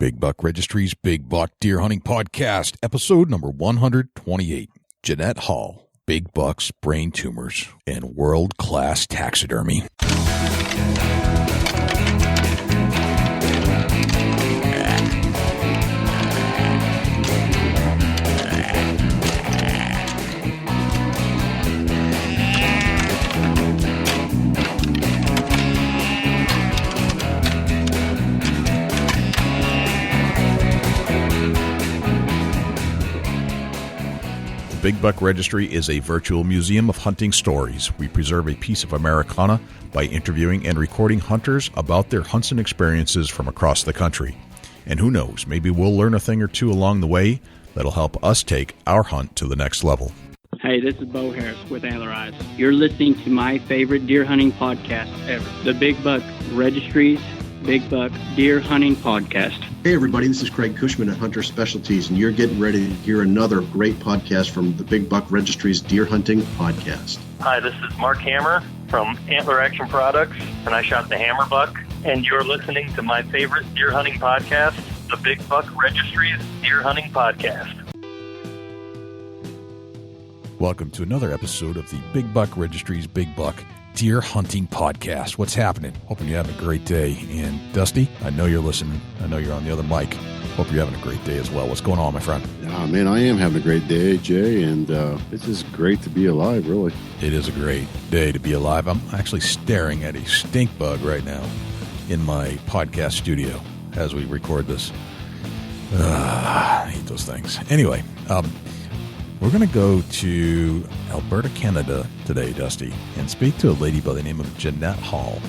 Big Buck Registry's Big Buck Deer Hunting Podcast, episode number 128. Jeanette Hall, Big Buck's Brain Tumors, and World-Class Taxidermy. Big Buck Registry is a virtual museum of hunting stories. We preserve a piece of Americana by interviewing and recording hunters about their hunts and experiences from across the country. And who knows, maybe we'll learn a thing or two along the way that'll help us take our hunt to the next level. Hey, this is Bo Harris with Antler Eyes. You're listening to my favorite deer hunting podcast ever, the Big Buck Registry's Big Buck Deer Hunting Podcast. Hey everybody, this is Craig Cushman at Hunter Specialties, and you're getting ready to hear another great podcast from the Big Buck Registry's Deer Hunting Podcast. Hi, this is Mark Hammer from Antler Action Products, and I shot the hammer buck, and you're listening to my favorite deer hunting podcast, the Big Buck Registry's Deer Hunting Podcast. Welcome to another episode of the Big Buck Registry's Big Buck Deer Hunting Podcast. What's happening? Hoping you're having a great day. And Dusty, I know you're listening. I know you're on the other mic. Hope you're having a great day as well. What's going on, my friend? Oh, man, I am having a great day, Jay, and it's just great to be alive, really. It is a great day to be alive. I'm actually staring at a stink bug right now in my podcast studio as we record this. I hate those things. Anyway, we're going to go to Alberta, Canada today, Dusty, and speak to a lady by the name of Jeanette Hall,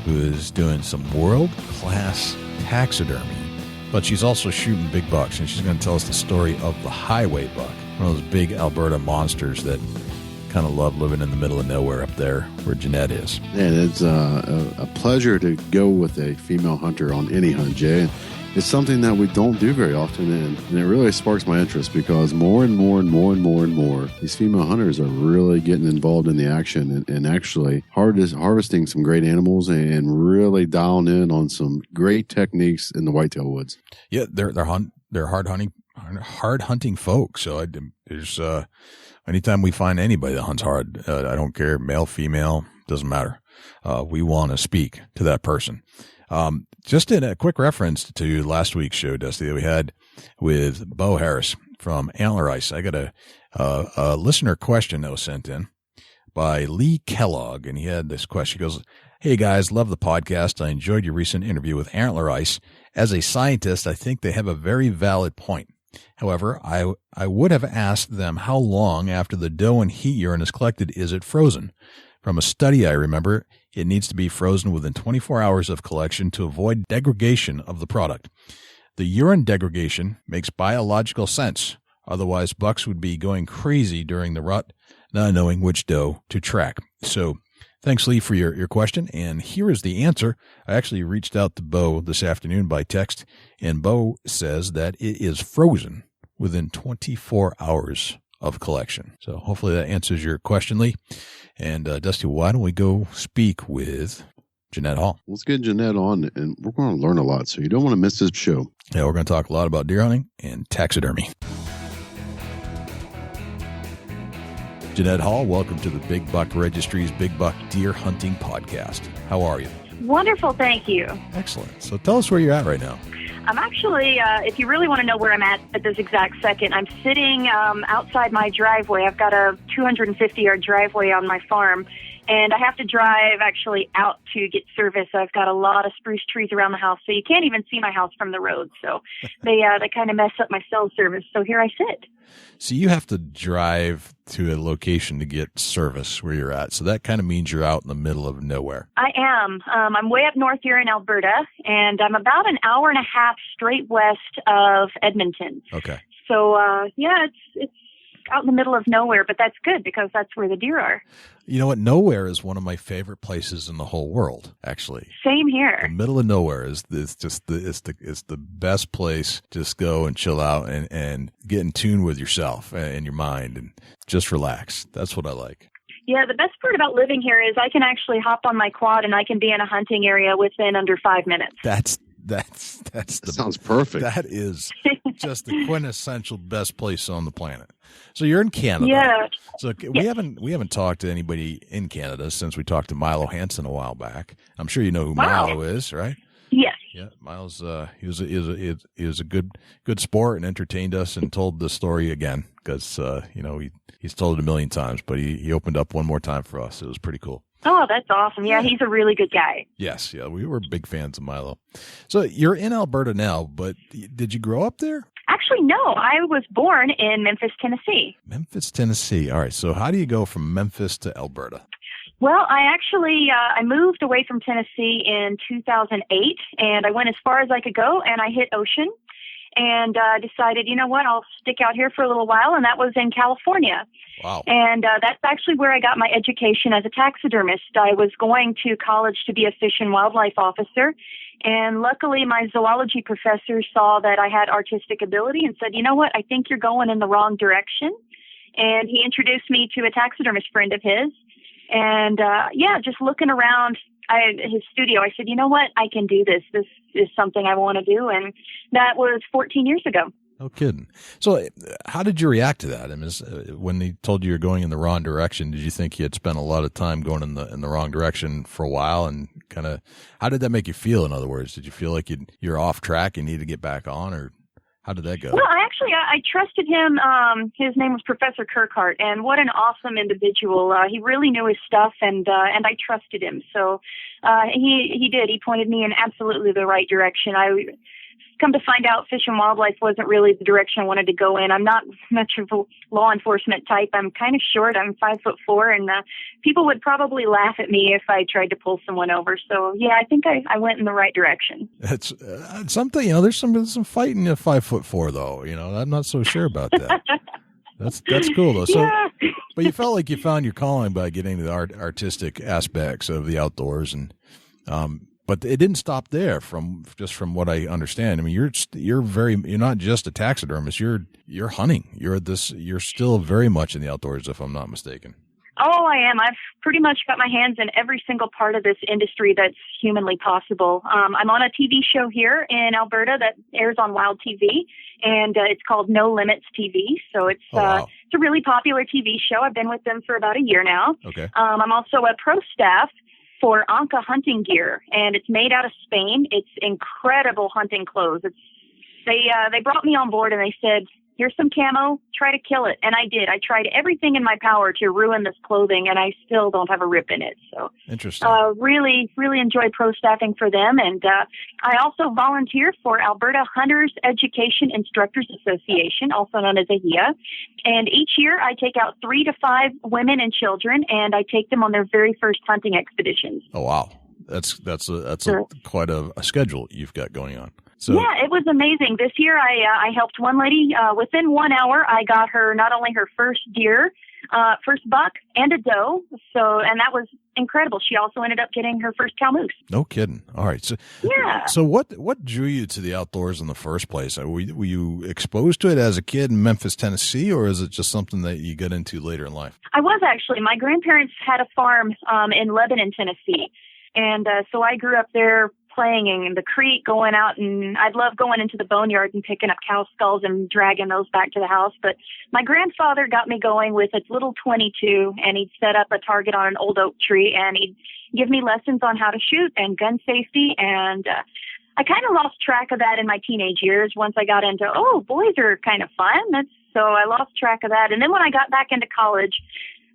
who is doing some world-class taxidermy, but she's also shooting big bucks, and she's going to tell us the story of the highway buck, one of those big Alberta monsters that kind of love living in the middle of nowhere up there where Jeanette is. And it's a pleasure to go with a female hunter on any hunt, Jay. It's something that we don't do very often, and it really sparks my interest because more and more these female hunters are really getting involved in the action and actually harvesting some great animals and really dialing in on some great techniques in the whitetail woods. Yeah, they're hard hunting folks. So there's anytime we find anybody that hunts hard, I don't care, male, female, doesn't matter. We want to speak to that person. Just in a quick reference to last week's show, Dusty, that we had with Bo Harris from Antler Ice, I got a listener question that was sent in by Lee Kellogg, and he had this question. He goes, "Hey guys, love the podcast. I enjoyed your recent interview with Antler Ice. As a scientist, I think they have a very valid point. However, I would have asked them how long after the doe and heat urine is collected is it frozen. From a study I remember, it needs to be frozen within 24 hours of collection to avoid degradation of the product. The urine degradation makes biological sense. Otherwise, bucks would be going crazy during the rut, not knowing which doe to track." So thanks, Lee, for your question. And here is the answer. I actually reached out to Bo this afternoon by text, and Bo says that it is frozen within 24 hours of collection. So hopefully that answers your question, Lee. And Dusty, why don't we go speak with Jeanette Hall? Let's get Jeanette on, and we're going to learn a lot, so you don't want to miss this show. Yeah, we're going to talk a lot about deer hunting and taxidermy. Jeanette Hall, welcome to the Big Buck Registry's Big Buck Deer Hunting Podcast. How are you? Wonderful, thank you. Excellent. So tell us where you're at right now. I'm actually, if you really want to know where I'm at this exact second, I'm sitting outside my driveway. I've got a 250-yard driveway on my farm, and I have to drive actually out to get service. I've got a lot of spruce trees around the house, so you can't even see my house from the road. So they kind of mess up my cell service. So here I sit. So you have to drive to a location to get service where you're at. So that kind of means you're out in the middle of nowhere. I am. I'm way up north here in Alberta, and I'm about an hour and a half straight west of Edmonton. Okay. So, yeah, it's out in the middle of nowhere, but that's good because that's where the deer are. You know what? Nowhere is one of my favorite places in the whole world, actually. Same here. The middle of nowhere is just the best place. Just go and chill out and get in tune with yourself and your mind and just relax. That's what I like. Yeah, the best part about living here is I can actually hop on my quad and I can be in a hunting area within under 5 minutes. That sounds perfect. That is just the quintessential best place on the planet. So you're in Canada. Yeah. So we haven't talked to anybody in Canada since we talked to Milo Hansen a while back. I'm sure you know who Milo is, right? Yes. Yeah, Miles. He was a good sport and entertained us and told the story again because he's told it a million times, but he opened up one more time for us. It was pretty cool. Oh, that's awesome. Yeah, he's a really good guy. Yes, yeah, we were big fans of Milo. So you're in Alberta now, but did you grow up there? Actually, no. I was born in Memphis, Tennessee. Memphis, Tennessee. All right. So how do you go from Memphis to Alberta? Well, I actually I moved away from Tennessee in 2008, and I went as far as I could go, and I hit ocean, and decided, you know what, I'll stick out here for a little while, and that was in California. Wow. And that's actually where I got my education as a taxidermist. I was going to college to be a fish and wildlife officer, and luckily my zoology professor saw that I had artistic ability and said, you know what, I think you're going in the wrong direction. And he introduced me to a taxidermist friend of his. And, just looking around his studio, I said, you know what, I can do this. This is something I want to do. And that was 14 years ago. No kidding. So how did you react to that? I mean, when they told you you're going in the wrong direction, did you think you had spent a lot of time going in the wrong direction for a while? And kind of, how did that make you feel? In other words, did you feel like you're off track and need to get back on, or how did that go? Well, I trusted him. His name was Professor Kirkhart, and what an awesome individual. He really knew his stuff, and I trusted him. So he did. He pointed me in absolutely the right direction. I come to find out fish and wildlife wasn't really the direction I wanted to go in. I'm not much of a law enforcement type. I'm kind of short. I'm 5'4", and people would probably laugh at me if I tried to pull someone over. So yeah, I think I went in the right direction. It's something, there's some fighting at 5'4", though. I'm not so sure about that. That's cool though. So, yeah. But you felt like you found your calling by getting to the artistic aspects of the outdoors, and but it didn't stop there. From what I understand, I mean, you're not just a taxidermist. You're hunting. You're still very much in the outdoors, if I'm not mistaken. Oh, I am. I've pretty much got my hands in every single part of this industry that's humanly possible. I'm on a TV show here in Alberta that airs on Wild TV, and it's called No Limits TV. So it's it's a really popular TV show. I've been with them for about a year now. Okay. I'm also a pro staff for Anka hunting gear, and it's made out of Spain. It's incredible hunting clothes. They brought me on board and they said, here's some camo, try to kill it. And I did. I tried everything in my power to ruin this clothing, and I still don't have a rip in it. So interesting. Really, really enjoy pro staffing for them. And I also volunteer for Alberta Hunters Education Instructors Association, also known as AHIA. And each year I take out 3 to 5 women and children, and I take them on their very first hunting expeditions. Oh, wow. That's quite a schedule you've got going on. So, yeah, it was amazing. This year I helped one lady. Within 1 hour, I got her not only her first deer, first buck, and a doe. And that was incredible. She also ended up getting her first cow moose. No kidding. All right. So, yeah. So what drew you to the outdoors in the first place? Were you exposed to it as a kid in Memphis, Tennessee, or is it just something that you got into later in life? I was actually. My grandparents had a farm in Lebanon, Tennessee. And so I grew up there playing in the creek, going out, and I'd love going into the Boneyards and picking up cow skulls and dragging those back to the house. But my grandfather got me going with a little .22, and he'd set up a target on an old oak tree, and he'd give me lessons on how to shoot and gun safety. And I kind of lost track of that in my teenage years once I got into, boys are kind of fun. So I lost track of that. And then when I got back into college,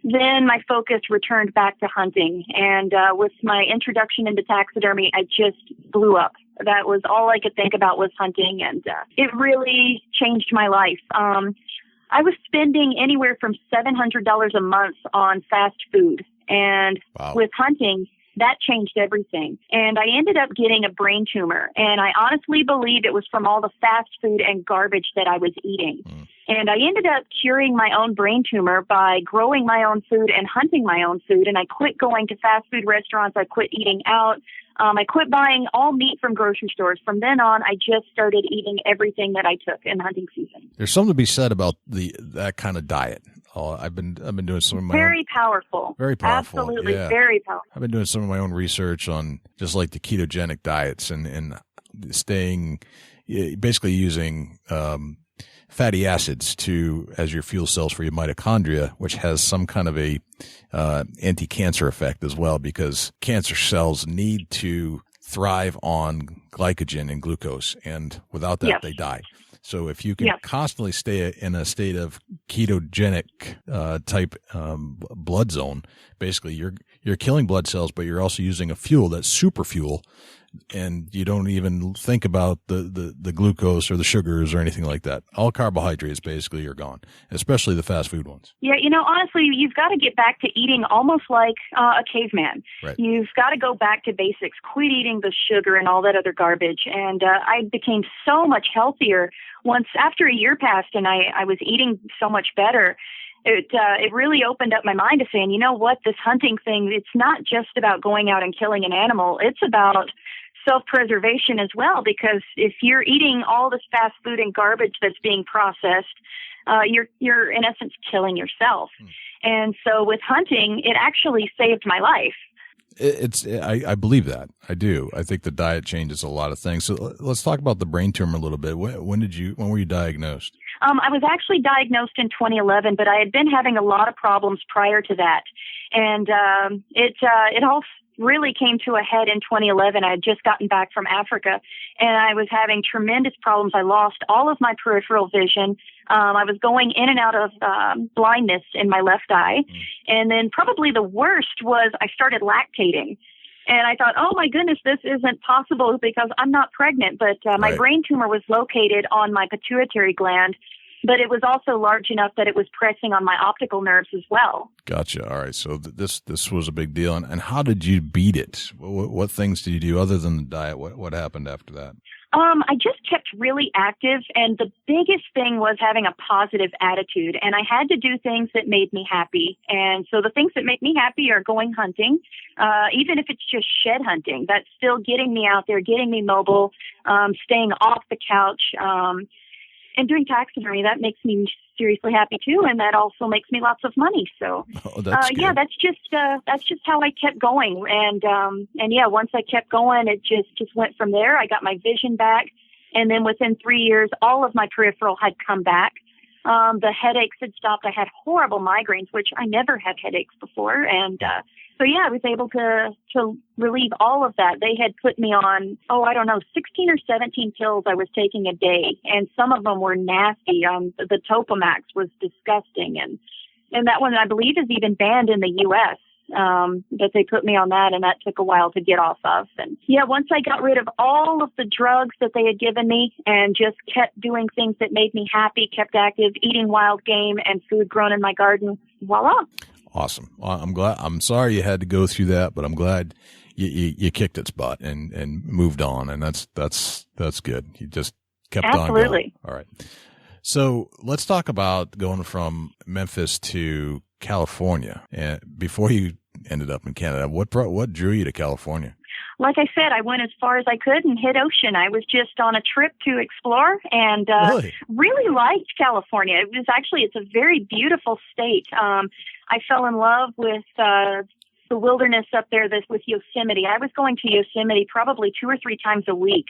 then my focus returned back to hunting. And with my introduction into taxidermy, I just blew up. That was all I could think about was hunting, and it really changed my life. I was spending anywhere from $700 a month on fast food. And wow. With hunting, that changed everything. And I ended up getting a brain tumor. And I honestly believe it was from all the fast food and garbage that I was eating. Mm. And I ended up curing my own brain tumor by growing my own food and hunting my own food. And I quit going to fast food restaurants. I quit eating out. I quit buying all meat from grocery stores. From then on, I just started eating everything that I took in hunting season. There's something to be said about that kind of diet. I've been doing some of my very powerful. Absolutely, yeah. Very powerful. I've been doing some of my own research on just like the ketogenic diets, and basically using fatty acids as your fuel cells for your mitochondria, which has some kind of a anti-cancer effect as well, because cancer cells need to thrive on glycogen and glucose, and without that, they die. So if you can constantly stay in a state of ketogenic type blood zone, basically you're killing blood cells, but you're also using a fuel that's super fuel, and you don't even think about the glucose or the sugars or anything like that. All carbohydrates basically are gone, especially the fast food ones. Yeah, honestly, you've got to get back to eating almost like a caveman. Right. You've got to go back to basics, quit eating the sugar and all that other garbage. And I became so much healthier once after a year passed and I was eating so much better. It really opened up my mind to saying, you know what, this hunting thing, it's not just about going out and killing an animal. It's about self-preservation as well, because if you're eating all this fast food and garbage that's being processed, you're in essence killing yourself. And so with hunting, it actually saved my life. I believe that. I do. I think the diet changes a lot of things. So let's talk about the brain tumor a little bit. When were you diagnosed? I was actually diagnosed in 2011, but I had been having a lot of problems prior to that. And it all really came to a head in 2011. I had just gotten back from Africa, and I was having tremendous problems. I lost all of my peripheral vision. I was going in and out of blindness in my left eye. And then probably the worst was I started lactating. And I thought, oh, my goodness, this isn't possible because I'm not pregnant. But my brain tumor was located on my pituitary gland, but it was also large enough that it was pressing on my optical nerves as well. Gotcha. All right. So this was a big deal. And how did you beat it? What things did you do other than the diet? What happened after that? I just kept really active, and the biggest thing was having a positive attitude, and I had to do things that made me happy. And so the things that make me happy are going hunting, even if it's just shed hunting. That's still getting me out there, getting me mobile, staying off the couch, and doing taxidermy. That makes me seriously happy too, and that also makes me lots of money. So, that's just how I kept going. And once I kept going, it just went from there. I got my vision back, and then within 3 years, all of my peripheral had come back. The headaches had stopped. I had horrible migraines, which I never had headaches before, and I was able to relieve all of that. They had put me on, 16 or 17 pills I was taking a day, and some of them were nasty. The Topamax was disgusting, and that one I believe is even banned in the U.S. But they put me on that, and that took a while to get off of. And once I got rid of all of the drugs that they had given me and just kept doing things that made me happy, kept active, eating wild game and food grown in my garden, voila. Awesome. I'm glad. I'm sorry you had to go through that, but I'm glad you kicked its butt and moved on, and that's good. You just kept on going. All right. So let's talk about going from Memphis to California. And before you ended up in Canada, what drew you to California? Like I said, I went as far as I could and hit ocean. I was just on a trip to explore and really liked California. It's a very beautiful state. I fell in love with the wilderness up there with Yosemite. I was going to Yosemite probably 2 or 3 times a week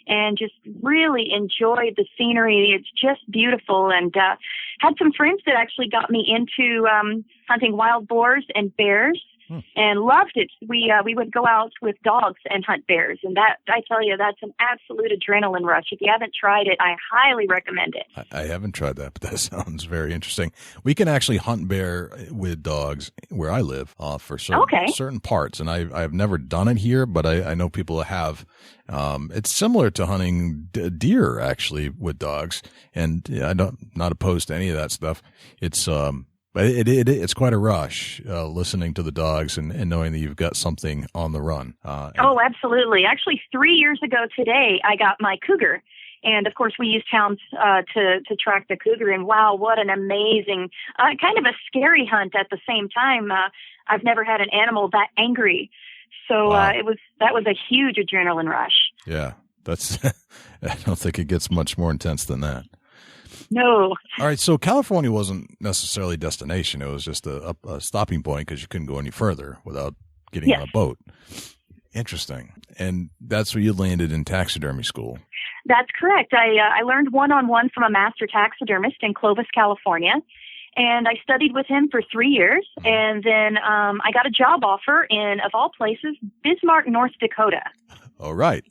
and just really enjoyed the scenery. It's just beautiful, and had some friends that actually got me into hunting wild boars and bears. And loved it. We would go out with dogs and hunt bears, and that, I tell you, that's an absolute adrenaline rush. If you haven't tried it, I highly recommend it. I haven't tried that, but that sounds very interesting. We can actually hunt bear with dogs where I live for certain parts, and I've never done it here, but I know people have. It's similar to hunting deer actually with dogs, and I'm not opposed to any of that stuff. But it's quite a rush, listening to the dogs and knowing that you've got something on the run. Absolutely. Actually, 3 years ago today, I got my cougar. And, of course, we use hounds to track the cougar. And, wow, what an amazing, kind of a scary hunt at the same time. I've never had an animal that angry. So that was a huge adrenaline rush. Yeah, I don't think it gets much more intense than that. No. All right. So California wasn't necessarily a destination. It was just a stopping point because you couldn't go any further without getting on a boat. Interesting. And that's where you landed in taxidermy school. That's correct. I learned one-on-one from a master taxidermist in Clovis, California, and I studied with him for 3 years. And then I got a job offer in, of all places, Bismark, North Dakota. All right.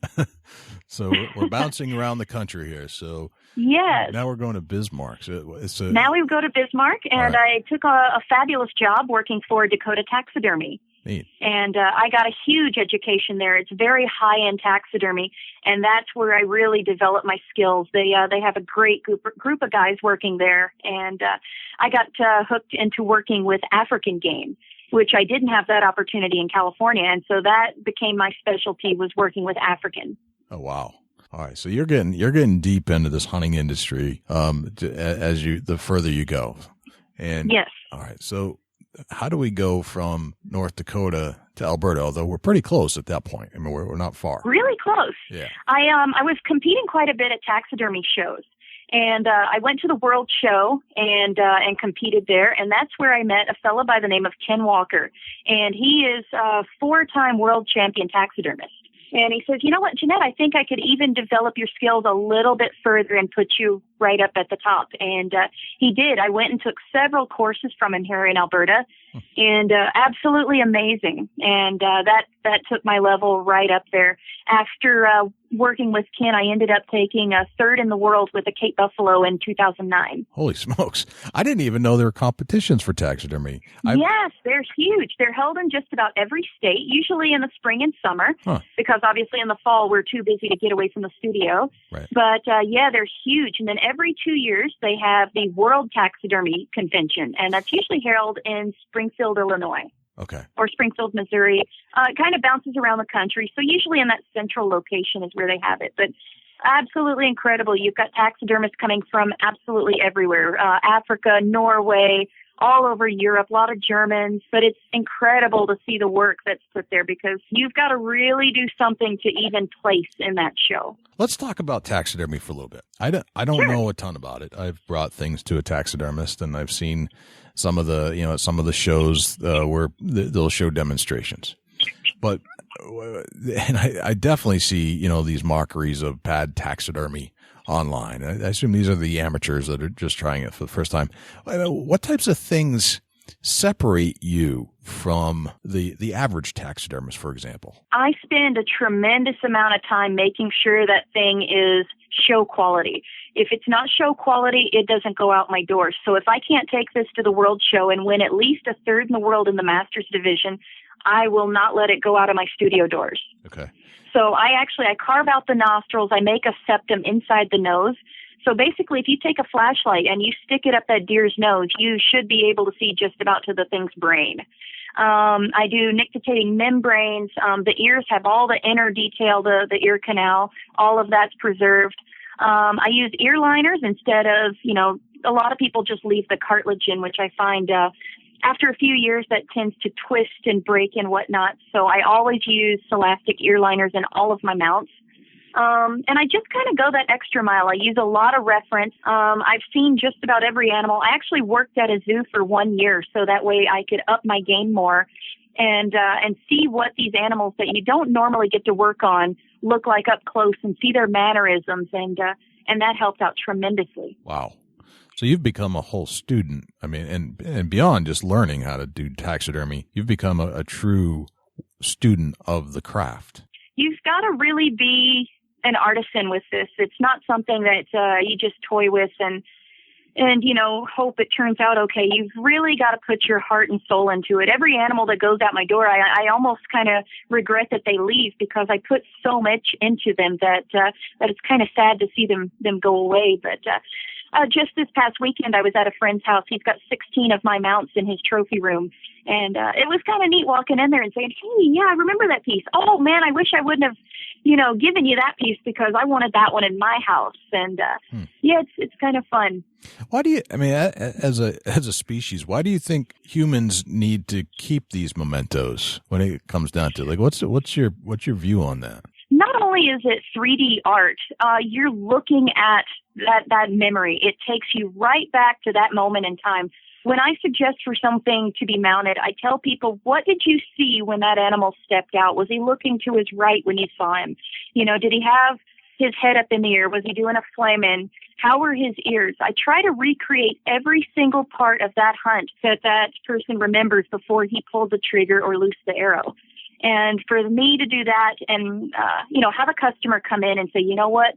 So we're bouncing around the country here. So yes. Now we're going to Bismarck. So now we go to Bismarck, and right. I took a fabulous job working for Dakota Taxidermy. Neat. And I got a huge education there. It's very high-end taxidermy, and that's where I really developed my skills. They have a great group of guys working there, and I got hooked into working with African game, which I didn't have that opportunity in California, and so that became my specialty, was working with African. Oh, wow. All right, so you're getting deep into this hunting industry the further you go. And yes. All right, so how do we go from North Dakota to Alberta? Although we're pretty close at that point. I mean, we're not far. Really close. Yeah. I was competing quite a bit at taxidermy shows, and I went to the World Show and competed there, and that's where I met a fellow by the name of Ken Walker, and he is a 4-time world champion taxidermist. And he says, you know what, Jeanette, I think I could even develop your skills a little bit further and put you right up at the top. And he did. I went and took several courses from him here in Alberta, and absolutely amazing. And that took my level right up there. After working with Ken, I ended up taking a 3rd in the world with the Cape Buffalo in 2009. Holy smokes. I didn't even know there were competitions for taxidermy. Yes, they're huge. They're held in just about every state, usually in the spring and summer, because obviously in the fall we're too busy to get away from the studio. Right. But yeah, they're huge. And then every 2 years they have the World Taxidermy Convention, and that's usually held in Springfield, Illinois. Okay. Or Springfield, Missouri. It kind of bounces around the country. So usually in that central location is where they have it. But absolutely incredible. You've got taxidermists coming from absolutely everywhere. Africa, Norway, all over Europe, a lot of Germans. But it's incredible to see the work that's put there, because you've got to really do something to even place in that show. Let's talk about taxidermy for a little bit. I don't know a ton about it. I've brought things to a taxidermist, and I've seen some of the shows where they'll show demonstrations. But and I definitely see these mockeries of bad taxidermy online. I assume these are the amateurs that are just trying it for the first time. What types of things separate you from the average taxidermist, for example? I spend a tremendous amount of time making sure that thing is show quality. If it's not show quality, it doesn't go out my door. So if I can't take this to the World Show and win at least a 3rd in the world in the Masters division, I will not let it go out of my studio doors. Okay. So I carve out the nostrils. I make a septum inside the nose. So basically, if you take a flashlight and you stick it up that deer's nose, you should be able to see just about to the thing's brain. I do nictitating membranes. The ears have all the inner detail, the ear canal. All of that's preserved. I use ear liners instead of, a lot of people just leave the cartilage in, which I find after a few years that tends to twist and break and whatnot. So I always use celastic ear liners in all of my mounts. And I just kind of go that extra mile. I use a lot of reference. I've seen just about every animal. I actually worked at a zoo for 1 year, so that way I could up my game more and see what these animals that you don't normally get to work on look like up close, and see their mannerisms, and that helped out tremendously. Wow. So you've become a whole student. I mean, and beyond just learning how to do taxidermy, you've become a true student of the craft. You've got to really be an artisan with this. It's not something that you just toy with and hope it turns out okay. You've really got to put your heart and soul into it. Every animal that goes out my door, I almost kind of regret that they leave, because I put so much into them that it's kind of sad to see them go away. But just this past weekend, I was at a friend's house. He's got 16 of my mounts in his trophy room. And it was kind of neat walking in there and saying, hey, yeah, I remember that piece. Oh, man, I wish I wouldn't have, given you that piece, because I wanted that one in my house. And, yeah, it's kind of fun. Why do you, as a species, why do you think humans need to keep these mementos when it comes down to it? Like, what's your view on that? Not only is it 3D art, you're looking at that memory. It takes you right back to that moment in time. When I suggest for something to be mounted, I tell people, what did you see when that animal stepped out? Was he looking to his right when you saw him? Did he have his head up in the air? Was he doing a flame in? How were his ears? I try to recreate every single part of that hunt that person remembers before he pulled the trigger or loosed the arrow. And for me to do that and, have a customer come in and say, you know what?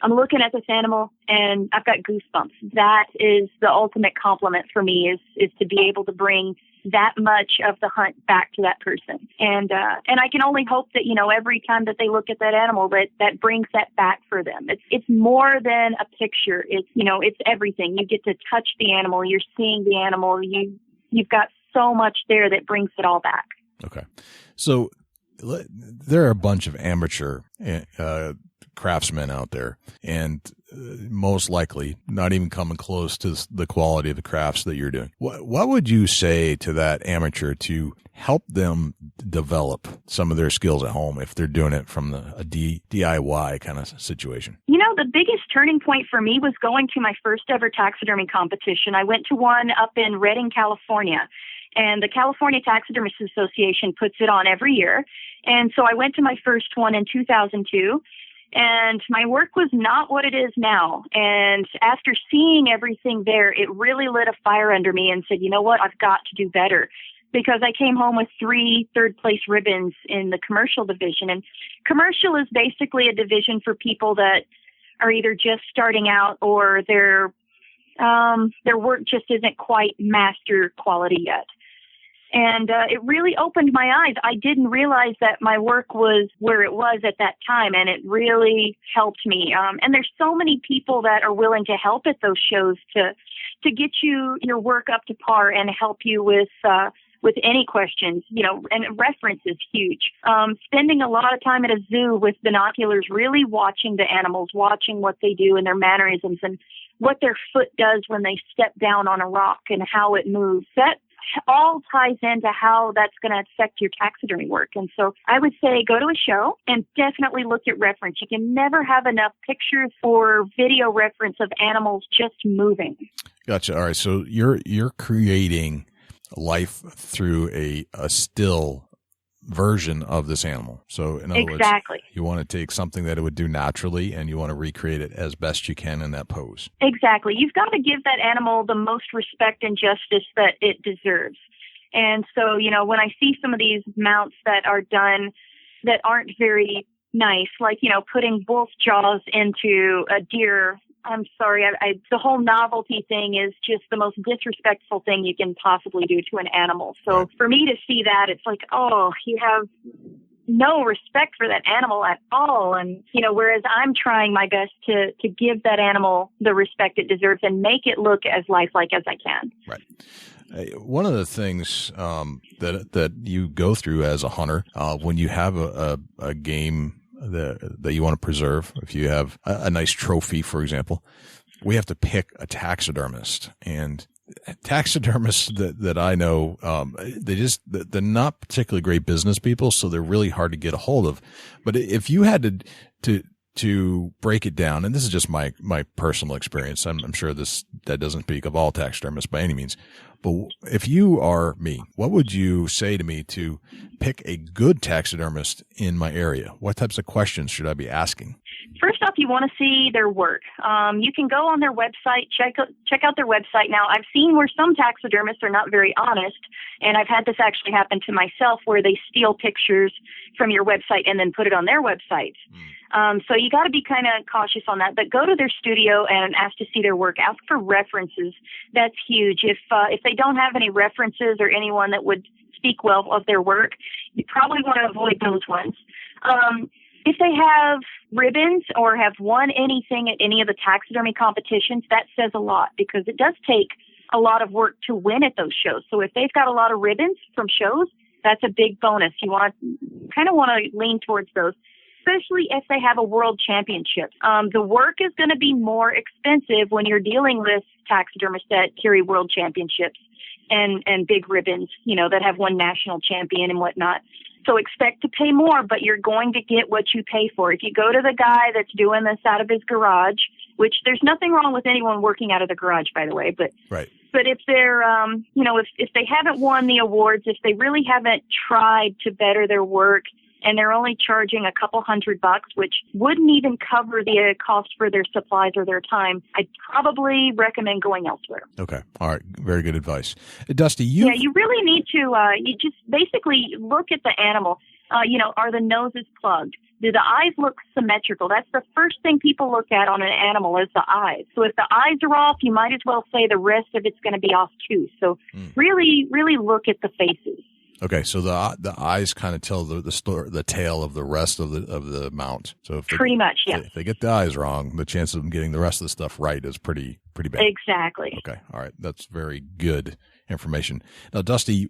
I'm looking at this animal and I've got goosebumps. That is the ultimate compliment for me is to be able to bring that much of the hunt back to that person. And I can only hope that, every time that they look at that animal, that brings that back for them. It's more than a picture. It's everything. You get to touch the animal. You're seeing the animal. You've got so much there that brings it all back. Okay. So there are a bunch of amateur craftsmen out there, and most likely not even coming close to the quality of the crafts that you're doing. What would you say to that amateur to help them develop some of their skills at home if they're doing it from a DIY kind of situation? The biggest turning point for me was going to my first ever taxidermy competition. I went to one up in Redding, California, and the California Taxidermists Association puts it on every year. And so I went to my first one in 2002. And my work was not what it is now. And after seeing everything there, it really lit a fire under me and said, you know what, I've got to do better. Because I came home with 3 third-place ribbons in the commercial division. And commercial is basically a division for people that are either just starting out or their work just isn't quite master quality yet. And it really opened my eyes. I didn't realize that my work was where it was at that time, and it really helped me. And there's so many people that are willing to help at those shows to get your work up to par and help you with any questions, and reference is huge. Spending a lot of time at a zoo with binoculars, really watching the animals, watching what they do and their mannerisms and what their foot does when they step down on a rock and how it moves. That all ties into how that's going to affect your taxidermy work. And so I would say go to a show and definitely look at reference. You can never have enough pictures or video reference of animals just moving. Gotcha. All right. So you're creating life through a still version of this animal. So in other words, you want to take something that it would do naturally and you want to recreate it as best you can in that pose. Exactly. You've got to give that animal the most respect and justice that it deserves. And so, when I see some of these mounts that are done that aren't very nice, like, putting wolf jaws into a deer, I'm sorry, the whole novelty thing is just the most disrespectful thing you can possibly do to an animal. So for me to see that, it's like, oh, you have no respect for that animal at all. And, whereas I'm trying my best to give that animal the respect it deserves and make it look as lifelike as I can. Right. One of the things that you go through as a hunter when you have a game that you want to preserve, if you have a nice trophy, for example, we have to pick a taxidermist. And taxidermists that I know, they're not particularly great business people, so they're really hard to get a hold of. But if you had to break it down, and this is just my personal experience, I'm sure that doesn't speak of all taxidermists by any means, but if you are me, what would you say to me to pick a good taxidermist in my area? What types of questions should I be asking? First off, you want to see their work. You can go on their website, check out their website. Now, I've seen where some taxidermists are not very honest, and I've had this actually happen to myself where they steal pictures from your website and then put it on their website. So you got to be kind of cautious on that. But go to their studio and ask to see their work. Ask for references. That's huge. If they don't have any references or anyone that would speak well of their work, you probably want to avoid those ones. If they have ribbons or have won anything at any of the taxidermy competitions, that says a lot because it does take a lot of work to win at those shows. So if they've got a lot of ribbons from shows, that's a big bonus. You want to lean towards those, especially if they have a world championship. The work is going to be more expensive when you're dealing with taxidermists that carry world championships and big ribbons, that have won national champion and whatnot. So expect to pay more, but you're going to get what you pay for. If you go to the guy that's doing this out of his garage which there's nothing wrong with anyone working out of the garage, by the way. But Right. But if they're, if they haven't won the awards, if they really haven't tried to better their work, and they're only charging a couple $100, which wouldn't even cover the cost for their supplies or their time, I'd probably recommend going elsewhere. Okay. All right. Very good advice. Dusty, you really need to, you just basically look at the animal. Are the noses plugged? Do the eyes look symmetrical? That's the first thing people look at on an animal is the eyes. So if the eyes are off, you might as well say the rest of it's going to be off too. So really, really look at the faces. Okay, so the eyes kind of tell the tale of the rest of the mount. So if pretty much, yeah. If they get the eyes wrong, the chance of them getting the rest of the stuff right is pretty bad. Exactly. Okay, all right, that's very good information. Now, Dusty,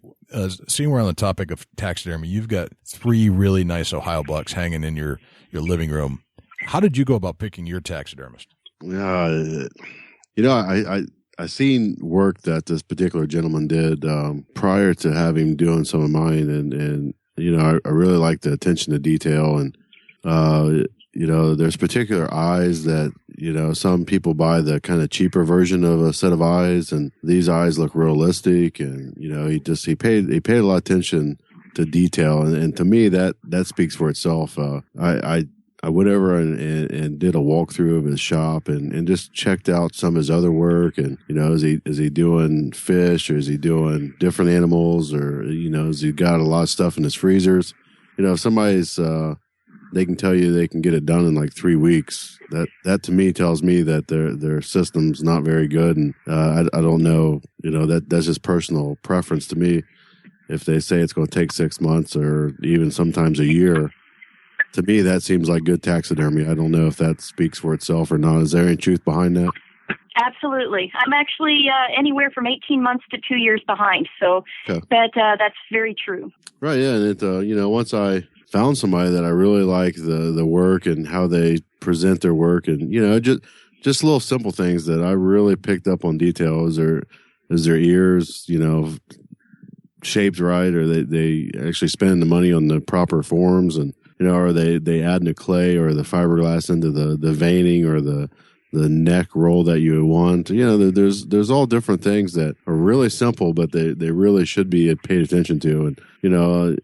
seeing we're on the topic of taxidermy, you've got 3 really nice Ohio bucks hanging in your living room. How did you go about picking your taxidermist? I seen work that this particular gentleman did prior to having doing some of mine, and I really like the attention to detail, and there's particular eyes that some people buy the kind of cheaper version of a set of eyes, and these eyes look realistic, and he paid a lot of attention to detail, and to me that speaks for itself. I went over and did a walkthrough of his shop and just checked out some of his other work. And, is he doing fish, or is he doing different animals, or, has he got a lot of stuff in his freezers? If somebody's, they can tell you they can get it done in like 3 weeks. That to me tells me that their system's not very good. And, I don't know, that's just personal preference to me. If they say it's going to take 6 months or even sometimes a year, to me, that seems like good taxidermy. I don't know if that speaks for itself or not. Is there any truth behind that? Absolutely. I'm actually anywhere from 18 months to 2 years behind. So that's very true. Right. Yeah. And once I found somebody that I really like the work and how they present their work, and, just little simple things that I really picked up on detail. Is their ears, shaped right? Or they actually spend the money on the proper forms, and, or they add the clay or the fiberglass into the veining or the neck roll that you want. There's all different things that are really simple, but they really should be paid attention to. And,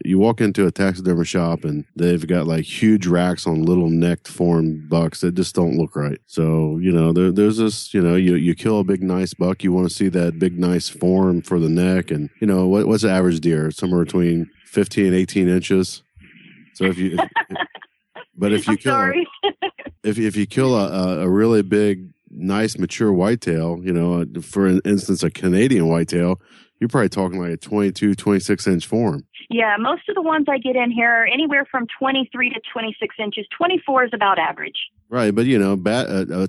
you walk into a taxidermy shop and they've got like huge racks on little necked formed bucks that just don't look right. So, there's this, you kill a big, nice buck. You want to see that big, nice form for the neck. And, what's the average deer? Somewhere between 15 and 18 inches. So if you kill a really big, nice, mature whitetail, for instance, a Canadian whitetail, you're probably talking like a 22, 26 inch form. Yeah, most of the ones I get in here are anywhere from 23 to 26 inches. 24 is about average. Right, but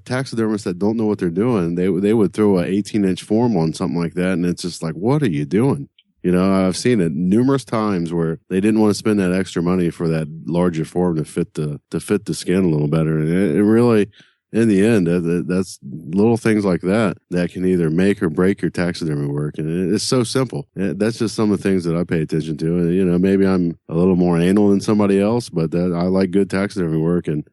taxidermists that don't know what they're doing, they would throw an 18 inch form on something like that, and it's just like, what are you doing? I've seen it numerous times where they didn't want to spend that extra money for that larger form to fit the skin a little better. And it really, in the end, that's little things like that can either make or break your taxidermy work. And it's so simple. That's just some of the things that I pay attention to. And, maybe I'm a little more anal than somebody else, but I like good taxidermy work. And,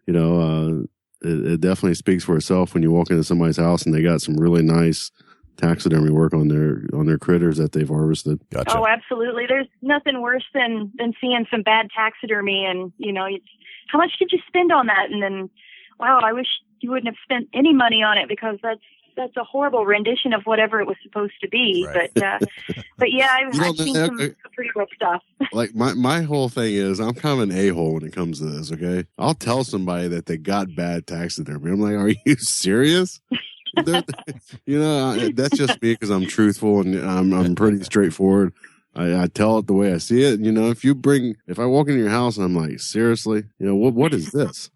it definitely speaks for itself when you walk into somebody's house and they got some really nice taxidermy work on their critters that they've harvested. Gotcha. Oh, absolutely. There's nothing worse than seeing some bad taxidermy and, how much did you spend on that? And then, wow, I wish you wouldn't have spent any money on it, because that's a horrible rendition of whatever it was supposed to be. Right. But yeah, I've seen some pretty rough stuff. Like my whole thing is I'm kind of an a-hole when it comes to this. Okay. I'll tell somebody that they got bad taxidermy. I'm like, are you serious? That's just me because I'm truthful and I'm pretty straightforward. I tell it the way I see it. If I walk into your house and I'm like, seriously, what is this?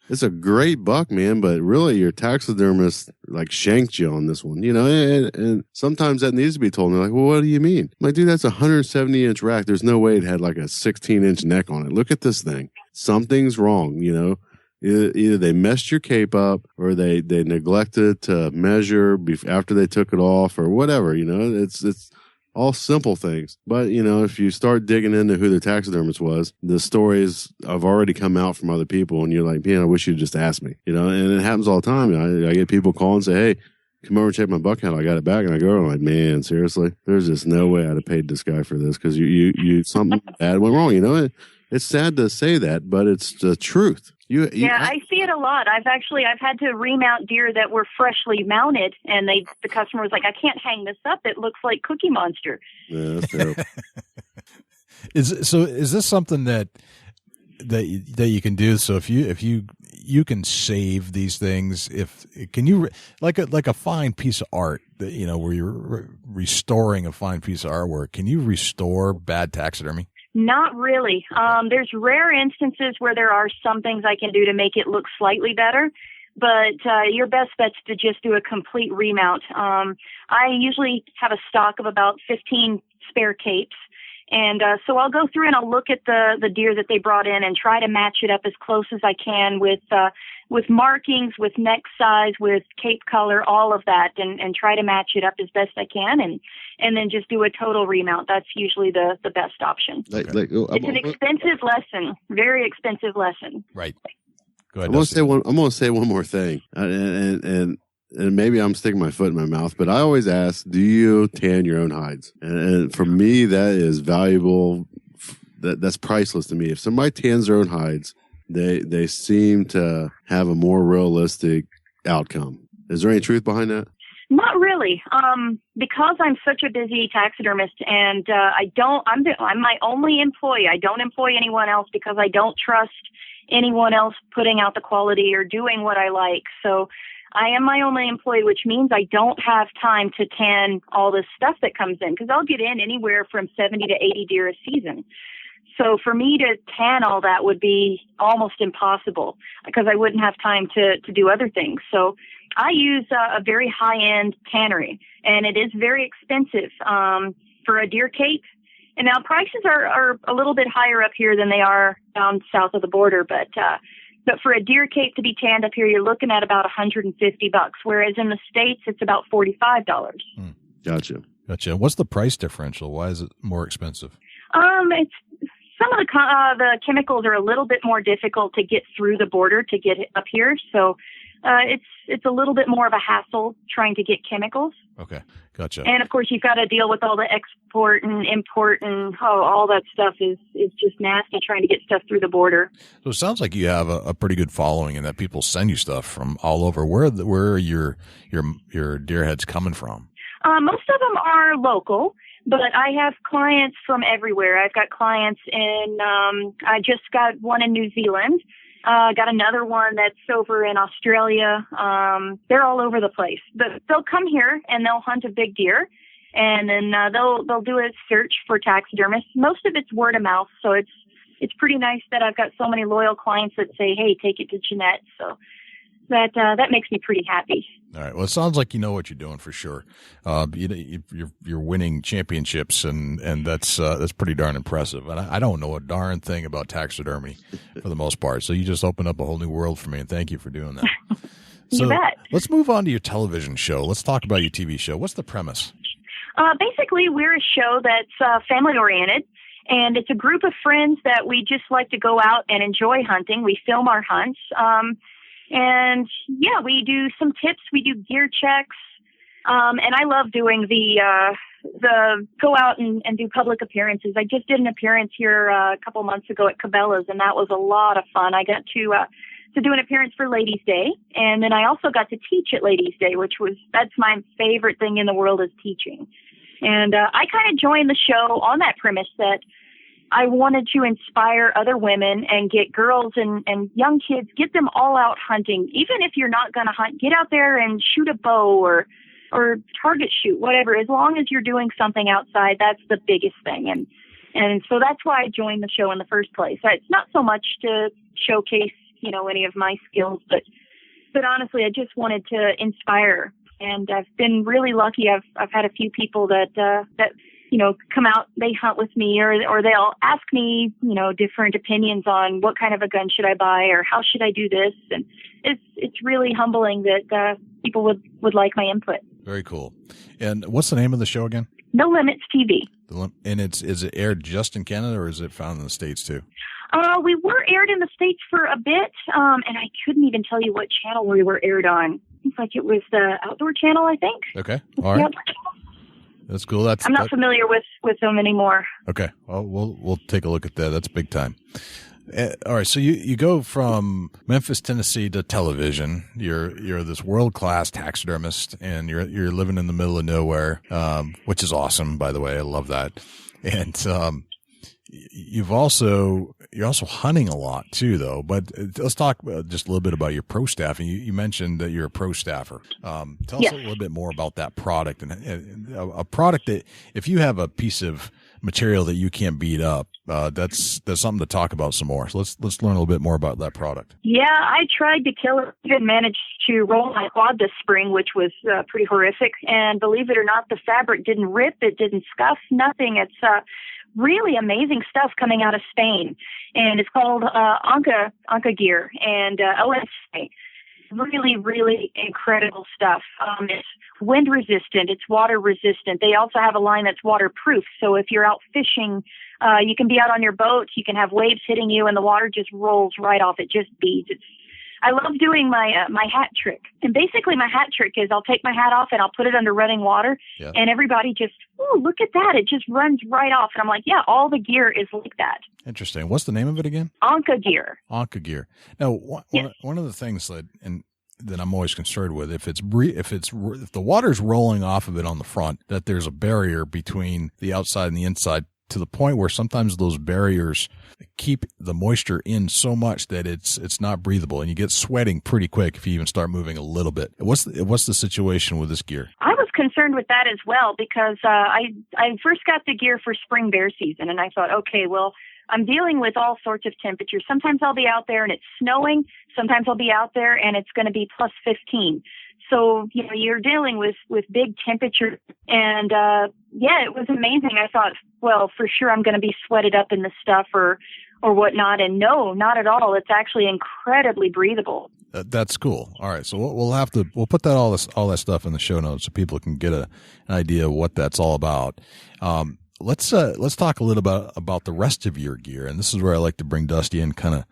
It's a great buck, man, but really your taxidermist like shanked you on this one, and sometimes that needs to be told. And they're like, well, what do you mean? I'm like, dude, that's a 170 inch rack. There's no way it had like a 16 inch neck on it. Look at this thing. Something's wrong, Either they messed your cape up or they neglected to measure after they took it off or whatever, It's all simple things. But, if you start digging into who the taxidermist was, the stories have already come out from other people, and you're like, man, I wish you'd just ask me, and it happens all the time. I get people call and say, hey, come over and check my buck count. I got it back. And I go, I'm like, man, seriously? There's just no way I'd have paid this guy for this because you something bad went wrong, It's sad to say that, but it's the truth. I see it a lot. I've had to remount deer that were freshly mounted, and the customer was like, I can't hang this up. It looks like Cookie Monster. Yeah, that's terrible. Is this something that you can do? So if you can save these things, can you like a fine piece of art that, where you're restoring a fine piece of artwork, can you restore bad taxidermy? Not really. There's rare instances where there are some things I can do to make it look slightly better, but your best bet's to just do a complete remount. I usually have a stock of about 15 spare capes, and so I'll go through and I'll look at the deer that they brought in and try to match it up as close as I can with markings, with neck size, with cape color, all of that, and try to match it up as best I can, and then just do a total remount. That's usually the best option. It's an expensive lesson, very expensive lesson. Right. Go ahead. I'm going to say one more thing, and maybe I'm sticking my foot in my mouth, but I always ask, do you tan your own hides? And for me, that is valuable. That's priceless to me. If somebody tans their own hides, they seem to have a more realistic outcome. Is there any truth behind that? Not really. Because I'm such a busy taxidermist, and I'm my only employee. I don't employ anyone else because I don't trust anyone else putting out the quality or doing what I like. So I am my only employee, which means I don't have time to tan all this stuff that comes in, because I'll get in anywhere from 70 to 80 deer a season. So for me to tan all that would be almost impossible because I wouldn't have time to do other things. So I use a very high-end tannery, and it is very expensive for a deer cape. And now prices are a little bit higher up here than they are down south of the border, but for a deer cape to be tanned up here, you're looking at about $150, whereas in the States it's about $45. Gotcha. What's the price differential? Why is it more expensive? It's some of the chemicals are a little bit more difficult to get through the border to get it up here, so it's a little bit more of a hassle trying to get chemicals. Okay, gotcha. And of course, you've got to deal with all the export and import and all that stuff is just nasty trying to get stuff through the border. So it sounds like you have a pretty good following, and that people send you stuff from all over. Where are your deer heads coming from? Most of them are local, but I have clients from everywhere. I've got clients I just got one in New Zealand. Got another one that's over in Australia. They're all over the place. But they'll come here and they'll hunt a big deer, and then they'll do a search for taxidermists. Most of it's word of mouth, so it's pretty nice that I've got so many loyal clients that say, "Hey, take it to Jeanette." So that makes me pretty happy. All right. Well, it sounds like you know what you're doing for sure. You're winning championships, and that's pretty darn impressive. And I don't know a darn thing about taxidermy for the most part. So you just opened up a whole new world for me, and thank you for doing that. You bet. Let's move on to your television show. Let's talk about your TV show. What's the premise? Basically, we're a show that's family oriented. And it's a group of friends that we just like to go out and enjoy hunting. We film our hunts. And yeah, we do some tips. We do gear checks. And I love doing the go out and do public appearances. I just did an appearance here a couple months ago at Cabela's, and that was a lot of fun. I got to do an appearance for Ladies' Day, and then I also got to teach at Ladies' Day, that's my favorite thing in the world is teaching. And I kind of joined the show on that premise that I wanted to inspire other women and get girls and young kids, get them all out hunting. Even if you're not going to hunt, get out there and shoot a bow or target shoot, whatever. As long as you're doing something outside, that's the biggest thing. And so that's why I joined the show in the first place. It's not so much to showcase, any of my skills, but honestly, I just wanted to inspire. And I've been really lucky. I've had a few people that come out, they hunt with me, or they'll ask me, different opinions on what kind of a gun should I buy or how should I do this. And it's really humbling that people would like my input. Very cool. And what's the name of the show again? No Limits TV. And is it aired just in Canada, or is it found in the States too? We were aired in the States for a bit, and I couldn't even tell you what channel we were aired on. It's like it was the Outdoor Channel, I think. Okay, all right. That's cool. I'm not familiar with them anymore. Okay, well, we'll take a look at that. That's big time. All right, so you go from Memphis, Tennessee to television. You're this world-class taxidermist, and you're living in the middle of nowhere, which is awesome, by the way. I love that. And you're also hunting a lot too, though. But let's talk just a little bit about your pro staffing. You mentioned that you're a pro staffer. Tell us a little bit more about that product, and a product that if you have a piece of material that you can't beat up, that's something to talk about some more. So let's learn a little bit more about that product. Yeah, I tried to kill it. Even managed to roll my quad this spring, which was pretty horrific. And believe it or not, the fabric didn't rip, it didn't scuff, nothing. It's really amazing stuff coming out of Spain, and it's called Anca gear and OSA. Really, really incredible stuff. It's wind resistant. It's water resistant. They also have a line that's waterproof. So if you're out fishing, you can be out on your boat. You can have waves hitting you, and the water just rolls right off. It just beads. I love doing my hat trick. And basically my hat trick is I'll take my hat off and I'll put it under running water, and everybody just, oh, look at that. It just runs right off. And I'm like, yeah, all the gear is like that. Interesting. What's the name of it again? Anca gear. Anca gear. Now, one of the things that I'm always concerned with, if the water's rolling off of it on the front, that there's a barrier between the outside and the inside, to the point where sometimes those barriers keep the moisture in so much that it's not breathable, and you get sweating pretty quick if you even start moving a little bit. What's the situation with this gear? I was concerned with that as well, because I first got the gear for spring bear season, and I thought, okay, well, I'm dealing with all sorts of temperatures. Sometimes I'll be out there and it's snowing. Sometimes I'll be out there and it's going to be plus 15. So, you're dealing with big temperatures. And, it was amazing. I thought, well, for sure I'm going to be sweated up in this stuff or whatnot. And no, not at all. It's actually incredibly breathable. That's cool. All right. So we'll put all that stuff in the show notes so people can get an idea of what that's all about. Let's talk a little about the rest of your gear. And this is where I like to bring Dusty in, kind of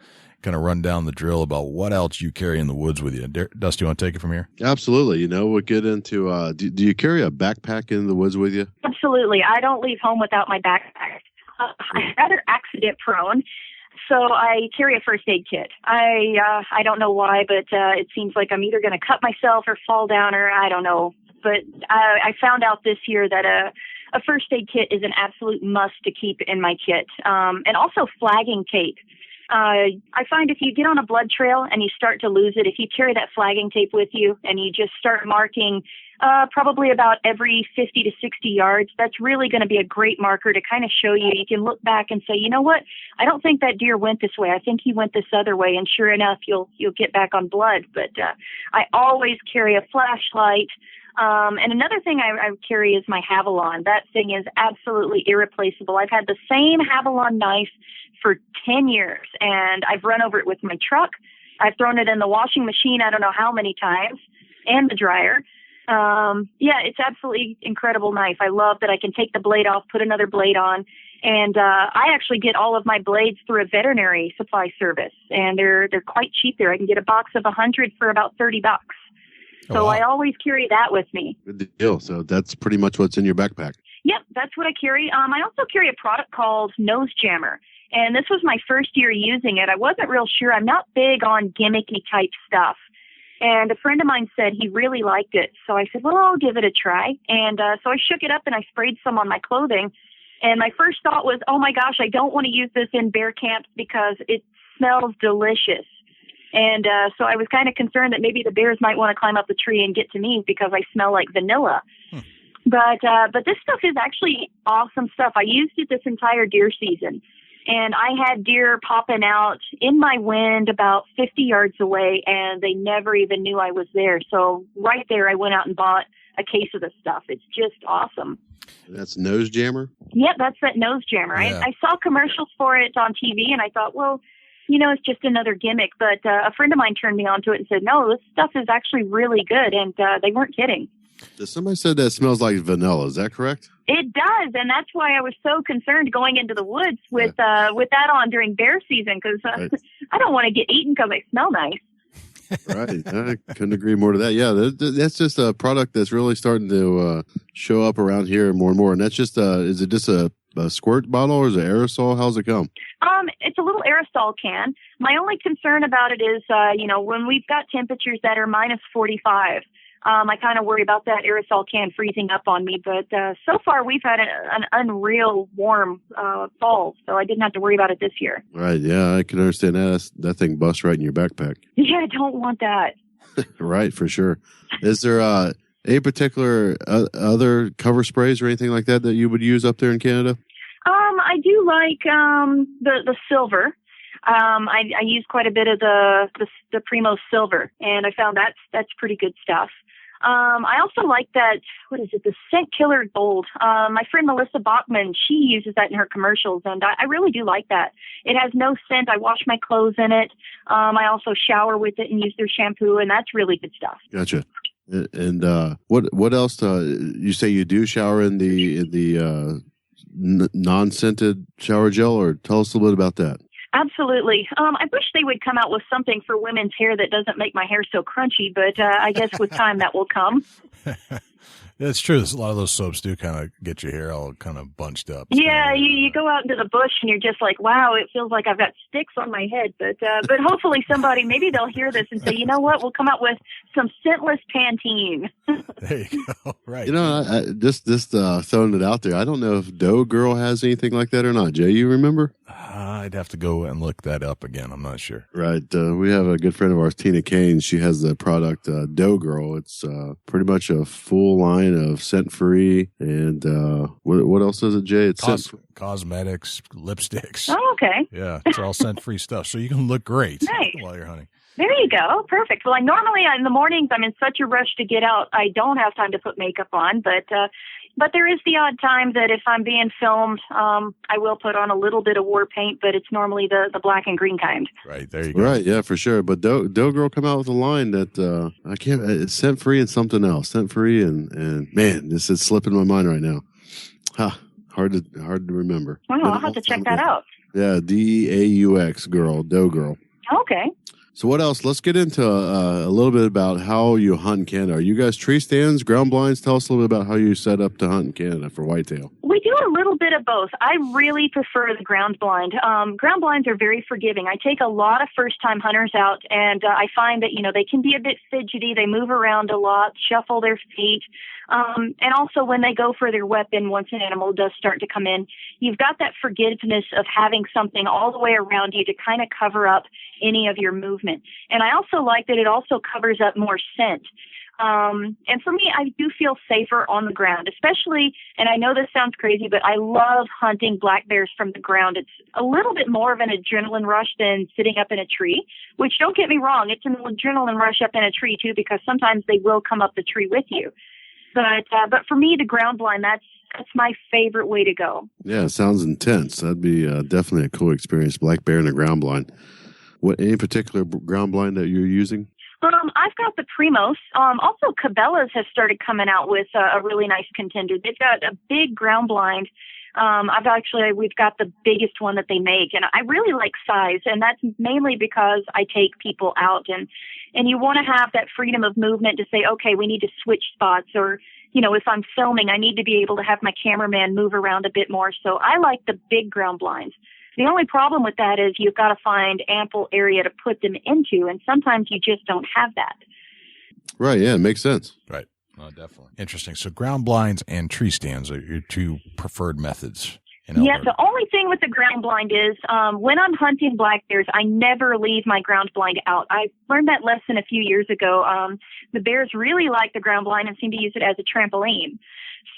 run down the drill about what else you carry in the woods with you. Dusty, you want to take it from here? Absolutely. We'll get into, do you carry a backpack in the woods with you? Absolutely. I don't leave home without my backpack. I'm rather accident prone, so I carry a first aid kit. I don't know why, but it seems like I'm either going to cut myself or fall down, or I don't know. But I found out this year that a first aid kit is an absolute must to keep in my kit. And also flagging tape. I find if you get on a blood trail and you start to lose it, if you carry that flagging tape with you and you just start marking probably about every 50 to 60 yards, that's really going to be a great marker to kind of show you. You can look back and say, you know what? I don't think that deer went this way. I think he went this other way. And sure enough, you'll get back on blood. But I always carry a flashlight. And another thing I carry is my Havilon. That thing is absolutely irreplaceable. I've had the same Havilon knife for 10 years, and I've run over it with my truck. I've thrown it in the washing machine I don't know how many times, and the dryer. It's absolutely incredible knife. I love that I can take the blade off, put another blade on, and I actually get all of my blades through a veterinary supply service, and they're quite cheap there. I can get a box of 100 for about $30. So wow. I always carry that with me. Good deal. So that's pretty much what's in your backpack. Yep, that's what I carry. I also carry a product called Nose Jammer. And this was my first year using it. I wasn't real sure. I'm not big on gimmicky type stuff. And a friend of mine said he really liked it. So I said, well, I'll give it a try. And so I shook it up and I sprayed some on my clothing. And my first thought was, oh my gosh, I don't want to use this in bear camps because it smells delicious. And so I was kind of concerned that maybe the bears might want to climb up the tree and get to me because I smell like vanilla. But this stuff is actually awesome stuff. I used it this entire deer season. And I had deer popping out in my wind about 50 yards away, and they never even knew I was there. So right there, I went out and bought a case of the stuff. It's just awesome. That's Nose Jammer? Yep, that's that Nose Jammer. Yeah. I saw commercials for it on TV, and I thought, well, it's just another gimmick. But a friend of mine turned me on to it and said, no, this stuff is actually really good, and they weren't kidding. Somebody said that smells like vanilla. Is that correct? It does, and that's why I was so concerned going into the woods with that on during bear season, because Right. I don't want to get eaten because I smell nice. Right. I couldn't agree more to that. Yeah, that's just a product that's really starting to show up around here more and more. And that's just, is it just a squirt bottle or is it aerosol? How's it come? It's a little aerosol can. My only concern about it is, when we've got temperatures that are minus 45, I kind of worry about that aerosol can freezing up on me. But so far, we've had an unreal warm fall, so I didn't have to worry about it this year. Right. Yeah, I can understand that. That thing busts right in your backpack. Yeah, I don't want that. Right, for sure. Is there any particular other cover sprays or anything like that you would use up there in Canada? I do like the silver. I use quite a bit of the Primo silver, and I found that's pretty good stuff. I also like that, what is it, the Scent Killer Gold. My friend Melissa Bachman, she uses that in her commercials, and I really do like that. It has no scent. I wash my clothes in it. I also shower with it and use their shampoo, and that's really good stuff. Gotcha. And what else? You say you do shower in the non-scented shower gel, or tell us a little bit about that. Absolutely. I wish they would come out with something for women's hair that doesn't make my hair so crunchy, but I guess with time that will come. It's true. A lot of those soaps do kind of get your hair all kind of bunched up. Yeah, you go out into the bush and you're just like, wow, it feels like I've got sticks on my head. But hopefully somebody, maybe they'll hear this and say, you know what, we'll come out with some scentless Pantene. There you go. Right. You know, I just throwing it out there. I don't know if Doe Girl has anything like that or not. Jay, you remember? I'd have to go and look that up again. I'm not sure. Right. We have a good friend of ours, Tina Kane. She has the product Doe Girl. It's pretty much a full line of scent-free. And what else is it, Jay? It's cosmetics, lipsticks. Oh, okay. Yeah, it's all scent-free stuff. So you can look great while you're hunting. There you go. Perfect. Well, normally in the mornings, I'm in such a rush to get out, I don't have time to put makeup on. But there is the odd time that if I'm being filmed, I will put on a little bit of war paint, but it's normally the black and green kind. Right. There you go. Right. Yeah, for sure. But Doe Girl come out with a line that I can't. It's scent free and something else. Scent free and man, this is slipping my mind right now. Hard to remember. Wow, I'll have to check that out. Yeah, DAUX Girl, Doe Girl. Okay. So what else? Let's get into a little bit about how you hunt in Canada. Are you guys tree stands, ground blinds? Tell us a little bit about how you set up to hunt in Canada for whitetail. We do a little bit of both. I really prefer the ground blind. Ground blinds are very forgiving. I take a lot of first-time hunters out, and I find that, they can be a bit fidgety. They move around a lot, shuffle their feet. And also when they go for their weapon, once an animal does start to come in, you've got that forgiveness of having something all the way around you to kind of cover up any of your movement. And I also like that it also covers up more scent. And for me, I do feel safer on the ground, especially, and I know this sounds crazy, but I love hunting black bears from the ground. It's a little bit more of an adrenaline rush than sitting up in a tree, which, don't get me wrong, it's an adrenaline rush up in a tree too, because sometimes they will come up the tree with you. But for me, the ground blind, that's my favorite way to go. Yeah, it sounds intense. That'd be definitely a cool experience. Black bear in a ground blind. Any particular ground blind that you're using? I've got the Primos. Also, Cabela's has started coming out with a really nice contender. They've got a big ground blind. We've got the biggest one that they make, and I really like size, and that's mainly because I take people out, and you want to have that freedom of movement to say, okay, we need to switch spots, or, if I'm filming, I need to be able to have my cameraman move around a bit more. So I like the big ground blinds. The only problem with that is you've got to find ample area to put them into, and sometimes you just don't have that. Right, yeah, it makes sense. Right. Oh, definitely. Interesting. So ground blinds and tree stands are your two preferred methods. Yeah, the only thing with the ground blind is when I'm hunting black bears, I never leave my ground blind out. I learned that lesson a few years ago. The bears really like the ground blind and seem to use it as a trampoline.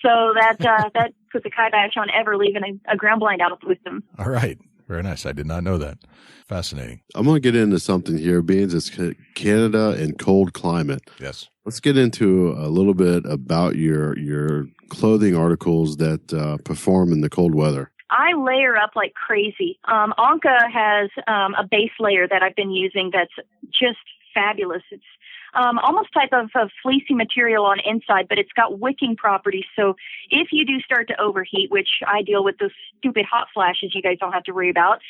So that puts a kibosh on ever leaving a ground blind out with them. All right. Very nice. I did not know that. Fascinating. I'm going to get into something here, being it's Canada and cold climate. Yes. Let's get into a little bit about your clothing articles that perform in the cold weather. I layer up like crazy. Anka has a base layer that I've been using that's just fabulous. almost type of fleecy material on inside, but it's got wicking properties. So if you do start to overheat, which I deal with those stupid hot flashes you guys don't have to worry about,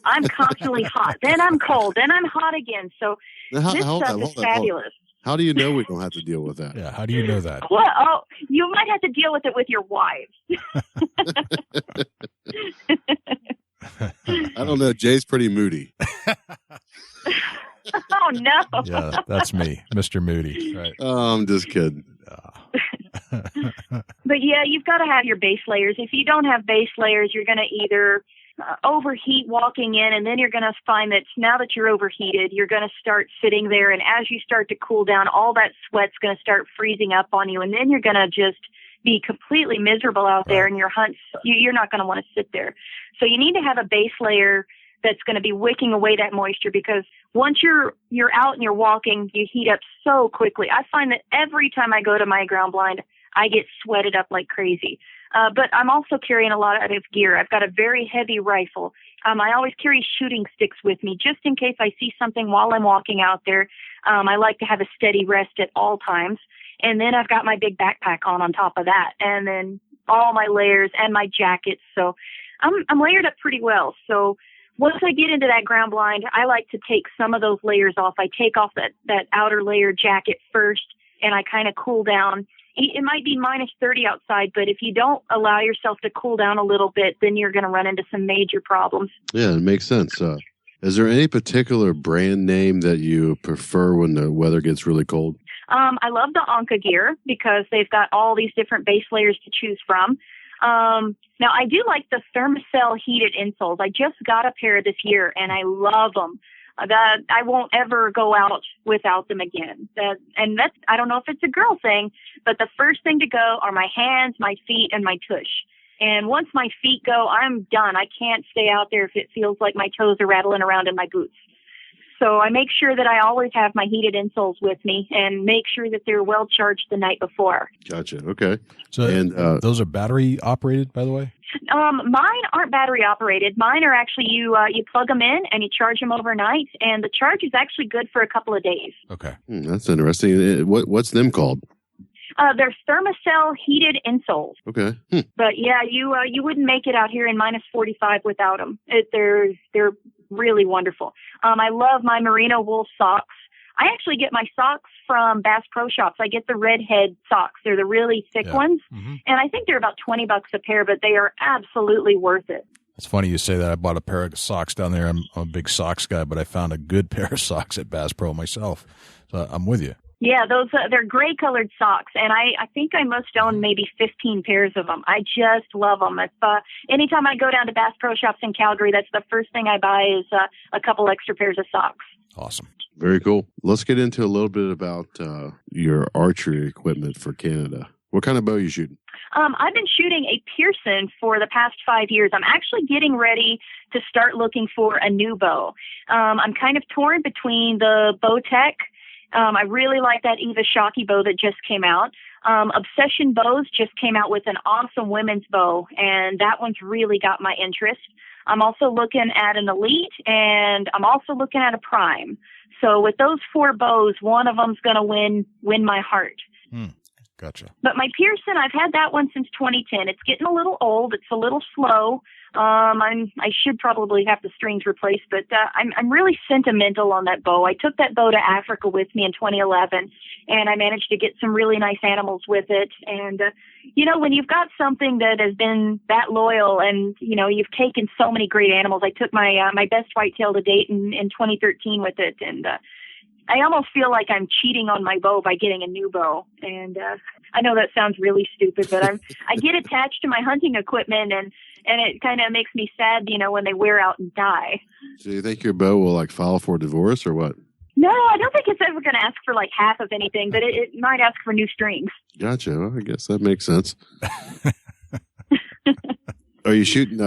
I'm constantly hot. Then I'm cold. Then I'm hot again. So this stuff is fabulous. How do you know we don't have to deal with that? Yeah, how do you know that? Well, you might have to deal with it with your wives. I don't know. Jay's pretty moody. Oh, no. Yeah, that's me, Mr. Moody. Right. Oh, I'm just kidding. But yeah, you've got to have your base layers. If you don't have base layers, you're going to either overheat walking in, and then you're going to find that now that you're overheated, you're going to start sitting there, and as you start to cool down, all that sweat's going to start freezing up on you, and then you're going to just be completely miserable out there, and your hunts, you're not going to want to sit there. So you need to have a base layer that's going to be wicking away that moisture, because once you're out and you're walking, you heat up so quickly. I find that every time I go to my ground blind, I get sweated up like crazy. But I'm also carrying a lot of gear. I've got a very heavy rifle. I always carry shooting sticks with me just in case I see something while I'm walking out there. I like to have a steady rest at all times. And then I've got my big backpack on top of that, and then all my layers and my jackets. So I'm layered up pretty well. So once I get into that ground blind, I like to take some of those layers off. I take off that outer layer jacket first, and I kind of cool down. It might be minus 30 outside, but if you don't allow yourself to cool down a little bit, then you're going to run into some major problems. Yeah, it makes sense. Is there any particular brand name that you prefer when the weather gets really cold? I love the Anka gear because they've got all these different base layers to choose from. Now, I do like the Thermacell heated insoles. I just got a pair this year, and I love them. I won't ever go out without them again. I don't know if it's a girl thing, but the first thing to go are my hands, my feet, and my tush. And once my feet go, I'm done. I can't stay out there if it feels like my toes are rattling around in my boots. So I make sure that I always have my heated insoles with me and make sure that they're well charged the night before. Gotcha. Okay. So those are battery operated, by the way? Mine aren't battery operated. Mine are actually you plug them in and you charge them overnight, and the charge is actually good for a couple of days. Okay. That's interesting. What's them called? They're Thermacell heated insoles. Okay. But yeah, you wouldn't make it out here in minus 45 without them. They're really wonderful. I love my merino wool socks. I actually get my socks from Bass Pro Shops. I get the redhead socks. They're the really thick ones. Mm-hmm. And I think they're about $20 a pair, but they are absolutely worth it. It's funny you say that. I bought a pair of socks down there. I'm a big socks guy, but I found a good pair of socks at Bass Pro myself. So I'm with you. Yeah, those they're gray colored socks, and I think I must own maybe 15 pairs of them. I just love them. If anytime I go down to Bass Pro Shops in Calgary, that's the first thing I buy is a couple extra pairs of socks. Awesome. Very cool. Let's get into a little bit about your archery equipment for Canada. What kind of bow are you shooting? I've been shooting a Pearson for the past 5 years. I'm actually getting ready to start looking for a new bow. I'm kind of torn between the Bowtech. I really like that Eva Shockey bow that just came out. Obsession Bows just came out with an awesome women's bow, and that one's really got my interest. I'm also looking at an Elite, and I'm also looking at a Prime. So with those 4 bows, one of them's going to win my heart. Gotcha. But my Pearson, I've had that one since 2010. It's getting a little old. It's a little slow. I should probably have the strings replaced, but I'm really sentimental on that bow. I took that bow to Africa with me in 2011, and I managed to get some really nice animals with it. And when you've got something that has been that loyal, and you've taken so many great animals. I took my best whitetail to date in 2013 with it, and I almost feel like I'm cheating on my bow by getting a new bow. And I know that sounds really stupid, but I get attached to my hunting equipment, and it kind of makes me sad, when they wear out and die. So you think your bow will file for divorce or what? No, I don't think it's ever going to ask for half of anything, but it might ask for new strings. Gotcha. Well, I guess that makes sense. Are you shooting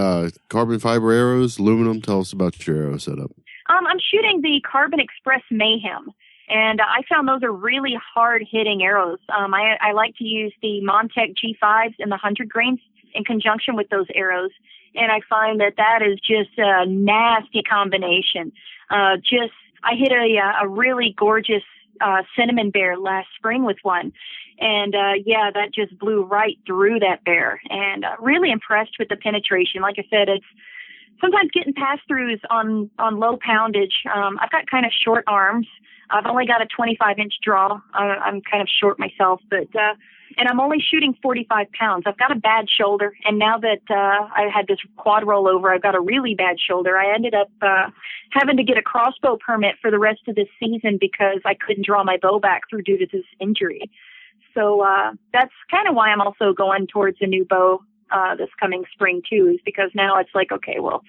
carbon fiber arrows, aluminum? Tell us about your arrow setup. I'm shooting the Carbon Express Mayhem, and I found those are really hard-hitting arrows. I like to use the Montec G5s and the 100 grains in conjunction with those arrows, and I find that is just a nasty combination. I hit a really gorgeous cinnamon bear last spring with one. And, that just blew right through that bear, and really impressed with the penetration. Like I said, it's sometimes getting pass-throughs on low poundage. I've got kind of short arms. I've only got a 25-inch draw. I'm kind of short myself, but and I'm only shooting 45 pounds. I've got a bad shoulder, and now that I had this quad rollover, I've got a really bad shoulder. I ended up having to get a crossbow permit for the rest of this season because I couldn't draw my bow back due to this injury. So that's kind of why I'm also going towards a new bow this coming spring too, is because now it's like, okay, well,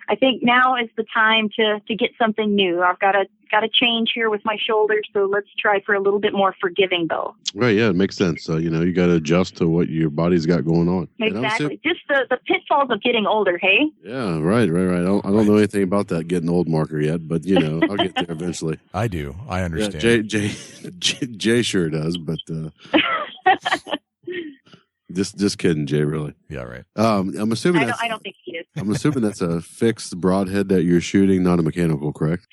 I think now is the time to get something new. I've got to change here with my shoulders, so let's try for a little bit more forgiving bow. Right, yeah, it makes sense. So, you got to adjust to what your body's got going on. Exactly. Just the pitfalls of getting older, hey? Yeah, right. I don't know anything about that getting old marker yet, but, I'll get there eventually. I do. I understand. Yeah, Jay sure does, but... Just kidding, Jay, really. Yeah, right. I'm assuming I don't think he is. I'm assuming that's a fixed broadhead that you're shooting, not a mechanical, correct?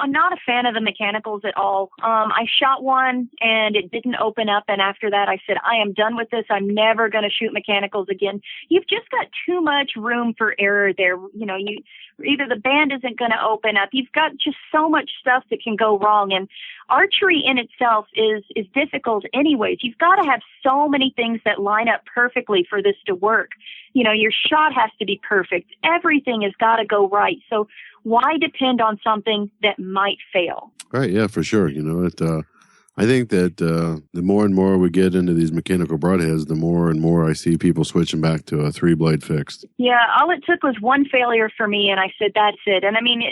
I'm not a fan of the mechanicals at all. I shot one and it didn't open up, and after that I said, I am done with this. I'm never going to shoot mechanicals again. You've just got too much room for error there. Either the band isn't going to open up. You've got just so much stuff that can go wrong, and archery in itself is difficult anyways. You've got to have so many things that line up perfectly for this to work. Your shot has to be perfect. Everything has got to go right. So why depend on something that might fail? Right, yeah, for sure. I think that the more and more we get into these mechanical broadheads, the more and more I see people switching back to a 3-blade fixed. Yeah, all it took was one failure for me, and I said, that's it. And I mean,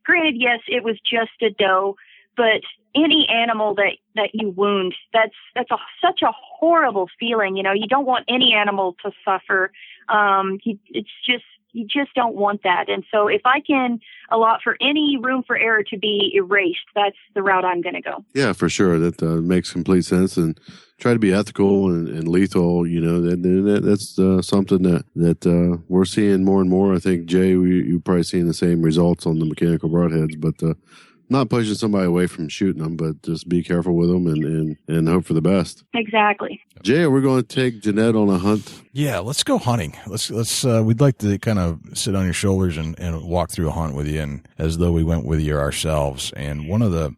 granted, yes, it was just a doe, but any animal that you wound, that's such a horrible feeling. You don't want any animal to suffer. You just don't want that. And so if I can allot for any room for error to be erased, that's the route I'm going to go. Yeah, for sure. That makes complete sense. And try to be ethical and lethal. That's something that we're seeing more and more. I think, Jay, you're probably seeing the same results on the mechanical broadheads, but not pushing somebody away from shooting them, but just be careful with them and hope for the best. Exactly. Jay, we're going to take Jeanette on a hunt. Yeah, let's go hunting. Let's we'd like to kind of sit on your shoulders and walk through a hunt with you, and as though we went with you ourselves. And one of the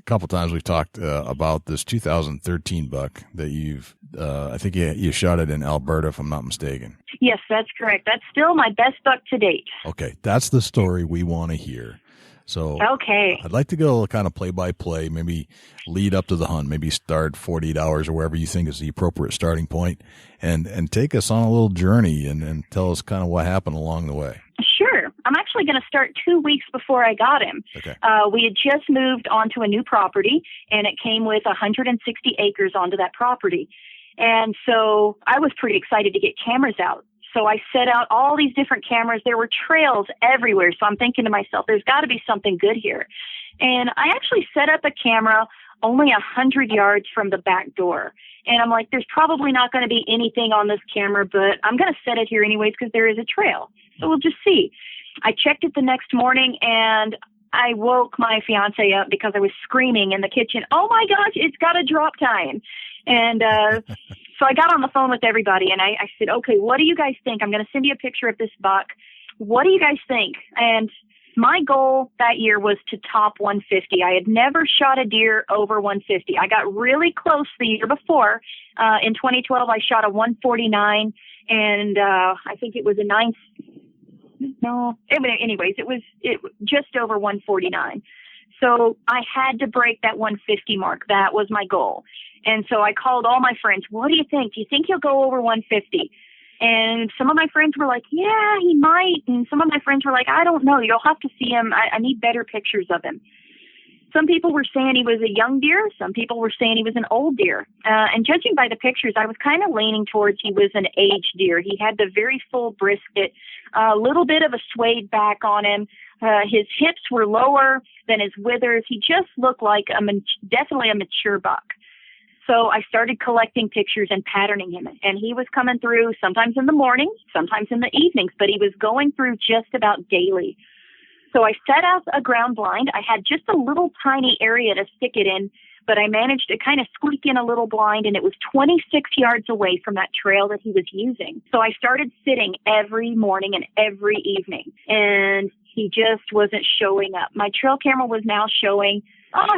couple times we've talked about this 2013 buck that you've I think you shot it in Alberta, if I'm not mistaken. Yes, that's correct. That's still my best buck to date. Okay, that's the story we want to hear. So okay, I'd like to go kind of play by play, maybe lead up to the hunt, maybe start 48 hours or wherever you think is the appropriate starting point, and take us on a little journey and tell us kind of what happened along the way. Sure. I'm actually going to start 2 weeks before I got him. Okay. We had just moved onto a new property, and it came with 160 acres onto that property. And so I was pretty excited to get cameras out. So I set out all these different cameras. There were trails everywhere. So I'm thinking to myself, there's got to be something good here. And I actually set up a camera only 100 yards from the back door. And I'm like, there's probably not going to be anything on this camera, but I'm going to set it here anyways because there is a trail. So we'll just see. I checked it the next morning, and I woke my fiance up because I was screaming in the kitchen, oh my gosh, it's got a drop time. And so I got on the phone with everybody, and I said, okay, what do you guys think? I'm going to send you a picture of this buck. What do you guys think? And my goal that year was to top 150. I had never shot a deer over 150. I it was just over 149. So I had to break that 150 mark. That was my goal. And so I called all my friends. What do you think? Do you think he'll go over 150? And some of my friends were like, yeah, he might. And some of my friends were like, I don't know. You'll have to see him. I need better pictures of him. Some people were saying he was a young deer. Some people were saying he was an old deer. And judging by the pictures, I was kind of leaning towards he was an aged deer. He had the very full brisket, a little bit of a swayed back on him. His hips were lower than his withers. He just looked like definitely a mature buck. So I started collecting pictures and patterning him. And he was coming through sometimes in the morning, sometimes in the evenings, but he was going through just about daily. So I set out a ground blind. I had just a little tiny area to stick it in, but I managed to kind of squeak in a little blind, and it was 26 yards away from that trail that he was using. So I started sitting every morning and every evening, and he just wasn't showing up. My trail camera was now showing,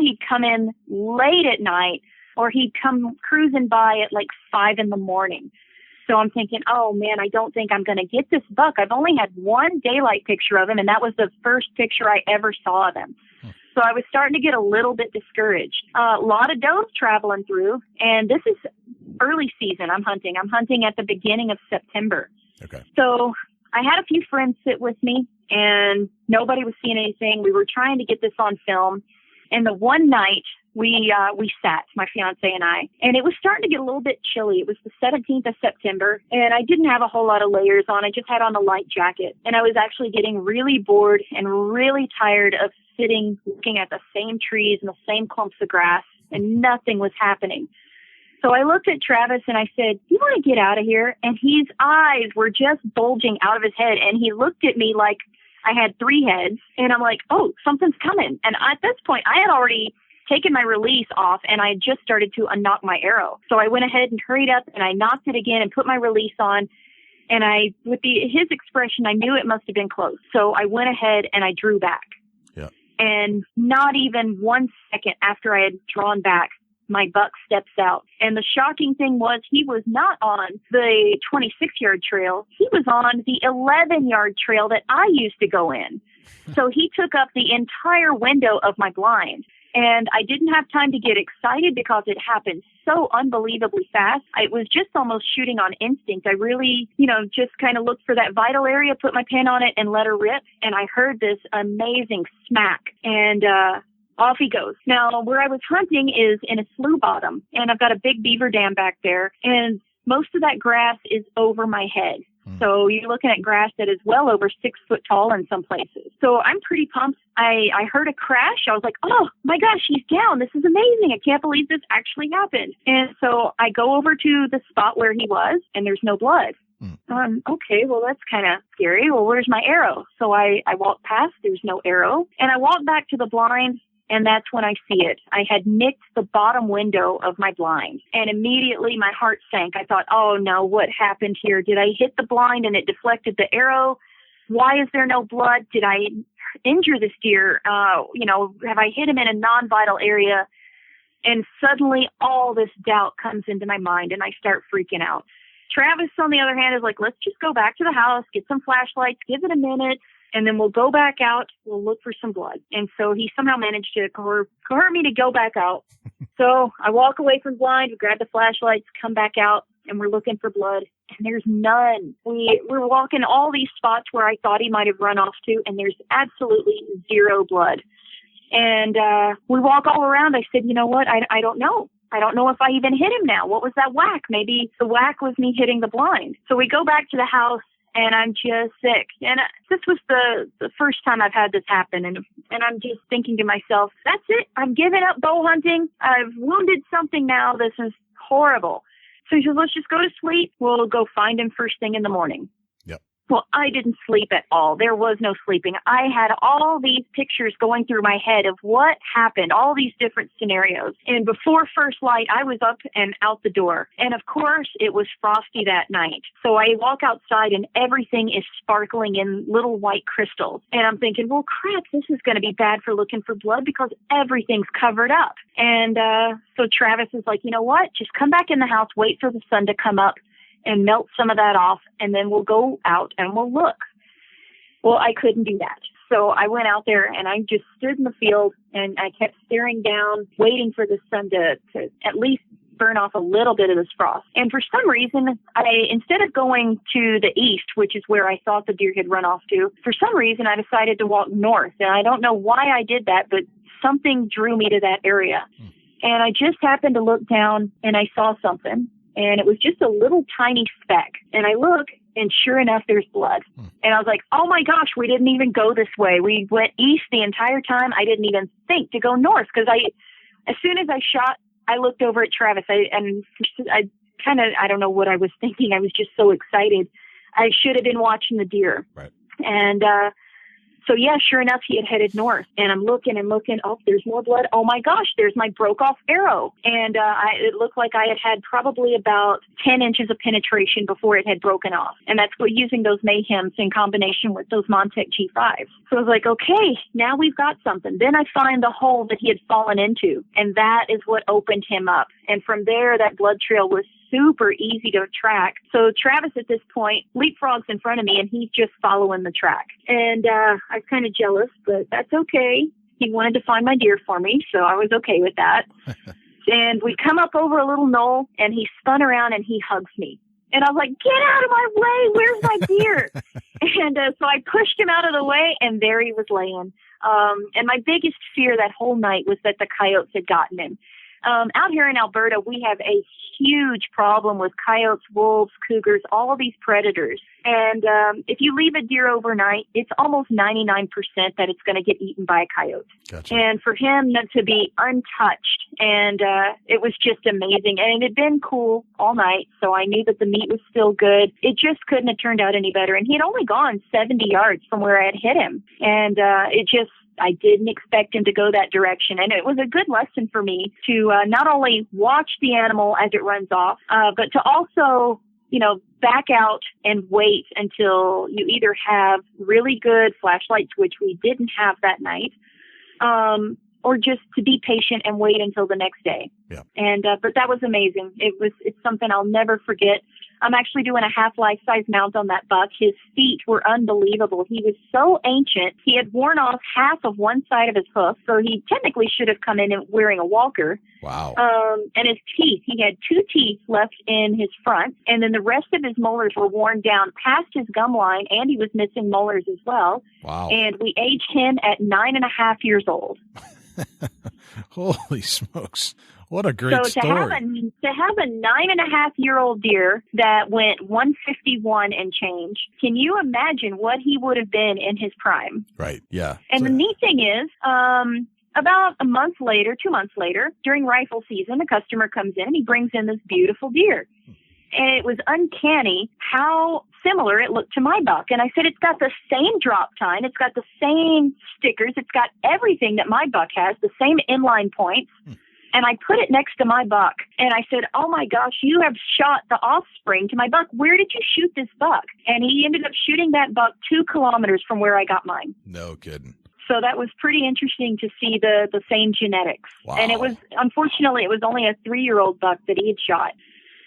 he'd come in late at night, or he'd come cruising by at like 5 in the morning. So I'm thinking, oh, man, I don't think I'm going to get this buck. I've only had one daylight picture of him, and that was the first picture I ever saw of him. So I was starting to get a little bit discouraged. A lot of does traveling through, and this is early season I'm hunting. I'm hunting at the beginning of September. Okay. So I had a few friends sit with me, and nobody was seeing anything. We were trying to get this on film. And the one night we sat, my fiance and I, and it was starting to get a little bit chilly. It was the 17th of September, and I didn't have a whole lot of layers on. I just had on a light jacket, and I was actually getting really bored and really tired of sitting looking at the same trees and the same clumps of grass, and nothing was happening. So I looked at Travis and I said, "You want to get out of here?" And his eyes were just bulging out of his head, and he looked at me like I had 3 heads, and I'm like, oh, something's coming. And at this point, I had already taken my release off, and I had just started to unnock my arrow. So I went ahead and hurried up, and I knocked it again and put my release on. And with his expression, I knew it must have been close. So I went ahead and I drew back. Yeah. And not even 1 second after I had drawn back, my buck steps out. And the shocking thing was he was not on the 26-yard trail. He was on the 11-yard trail that I used to go in. So he took up the entire window of my blind. And I didn't have time to get excited because it happened so unbelievably fast. It was just almost shooting on instinct. I really, just kind of looked for that vital area, put my pen on it, and let her rip. And I heard this amazing smack. And off he goes. Now, where I was hunting is in a slough bottom, and I've got a big beaver dam back there, and most of that grass is over my head. So you're looking at grass that is well over 6 foot tall in some places. So I'm pretty pumped. I heard a crash. I was like, oh my gosh, he's down. This is amazing. I can't believe this actually happened. And so I go over to the spot where he was, and there's no blood. Okay, well, that's kind of scary. Well, where's my arrow? So I walk past, there's no arrow. And I walk back to the blind, and that's when I see it. I had nicked the bottom window of my blind, and immediately my heart sank. I thought, oh no, what happened here? Did I hit the blind and it deflected the arrow? Why is there no blood? Did I injure this deer? Have I hit him in a non-vital area? And suddenly all this doubt comes into my mind, and I start freaking out. Travis, on the other hand, is like, let's just go back to the house, get some flashlights, give it a minute, and then we'll go back out. We'll look for some blood. And so he somehow managed to coerce me to go back out. So I walk away from blind, we grab the flashlights, come back out, and we're looking for blood. And there's none. We're walking all these spots where I thought he might have run off to, and there's absolutely zero blood. And we walk all around. I said, you know what? I don't know. I don't know if I even hit him now. What was that whack? Maybe the whack was me hitting the blind. So we go back to the house, and I'm just sick. And this was the first time I've had this happen. And I'm just thinking to myself, that's it. I'm giving up bow hunting. I've wounded something now. This is horrible. So he says, let's just go to sleep. We'll go find him first thing in the morning. Yep. Well, I didn't sleep at all. There was no sleeping. I had all these pictures going through my head of what happened, all these different scenarios. And before first light, I was up and out the door. And of course, it was frosty that night. So I walk outside and everything is sparkling in little white crystals. And I'm thinking, well, crap, this is going to be bad for looking for blood because everything's covered up. And so Travis is like, you know what? Just come back in the house, wait for the sun to come up, and melt some of that off, and then we'll go out and we'll look. Well, I couldn't do that. So I went out there and I just stood in the field and I kept staring down, waiting for the sun to at least burn off a little bit of this frost. And for some reason, instead of going to the east, which is where I thought the deer had run off to, for some reason I decided to walk north. And I don't know why I did that, but something drew me to that area. And I just happened to look down and I saw something. And it was just a little tiny speck. And I look, and sure enough, there's blood. And I was like, oh my gosh, we didn't even go this way. We went east the entire time. I didn't even think to go north because as soon as I shot, I looked over at Travis. I don't know what I was thinking. I was just so excited. I should have been watching the deer. Right. And So yeah, sure enough, he had headed north, and I'm looking and looking. Oh, there's more blood. Oh my gosh, there's my broke off arrow. And it looked like I had probably about 10 inches of penetration before it had broken off. And that's what using those Mayhems in combination with those Montec G5s. So I was like, okay, now we've got something. Then I find the hole that he had fallen into, and that is what opened him up. And from there, that blood trail was super easy to track. So Travis at this point leapfrogs in front of me, and he's just following the track. And I was kind of jealous, but that's okay. He wanted to find my deer for me, so I was okay with that. And we come up over a little knoll, and he spun around and he hugs me. And I was like, get out of my way. Where's my deer? And so I pushed him out of the way, and there he was laying. And my biggest fear that whole night was that the coyotes had gotten him. Out here in Alberta, we have a huge problem with coyotes, wolves, cougars, all of these predators. And if you leave a deer overnight, it's almost 99% that it's going to get eaten by a coyote. Gotcha. And for him to be untouched, and it was just amazing. And it had been cool all night, so I knew that the meat was still good. It just couldn't have turned out any better. And he had only gone 70 yards from where I had hit him. And I didn't expect him to go that direction. And it was a good lesson for me to not only watch the animal as it runs off, but to also, back out and wait until you either have really good flashlights, which we didn't have that night, or just to be patient and wait until the next day. Yeah. And, but that was amazing. It's something I'll never forget. I'm actually doing a half life size mount on that buck. His feet were unbelievable. He was so ancient. He had worn off half of one side of his hoof, so he technically should have come in wearing a walker. Wow. And his teeth, he had 2 teeth left in his front, and then the rest of his molars were worn down past his gum line, and he was missing molars as well. Wow. And we aged him at 9.5 years old. Holy smokes. What a great story. To have a 9.5-year-old deer that went 151 and change, can you imagine what he would have been in his prime? Right, yeah. And the neat thing is, about 2 months later, during rifle season, a customer comes in and he brings in this beautiful deer. And it was uncanny how similar it looked to my buck. And I said, it's got the same drop tine. It's got the same stickers. It's got everything that my buck has, the same inline points. And I put it next to my buck. And I said, oh, my gosh, you have shot the offspring to my buck. Where did you shoot this buck? And he ended up shooting that buck 2 kilometers from where I got mine. No kidding. So that was pretty interesting to see the same genetics. Wow. And it was, unfortunately, it was only a 3-year-old buck that he had shot.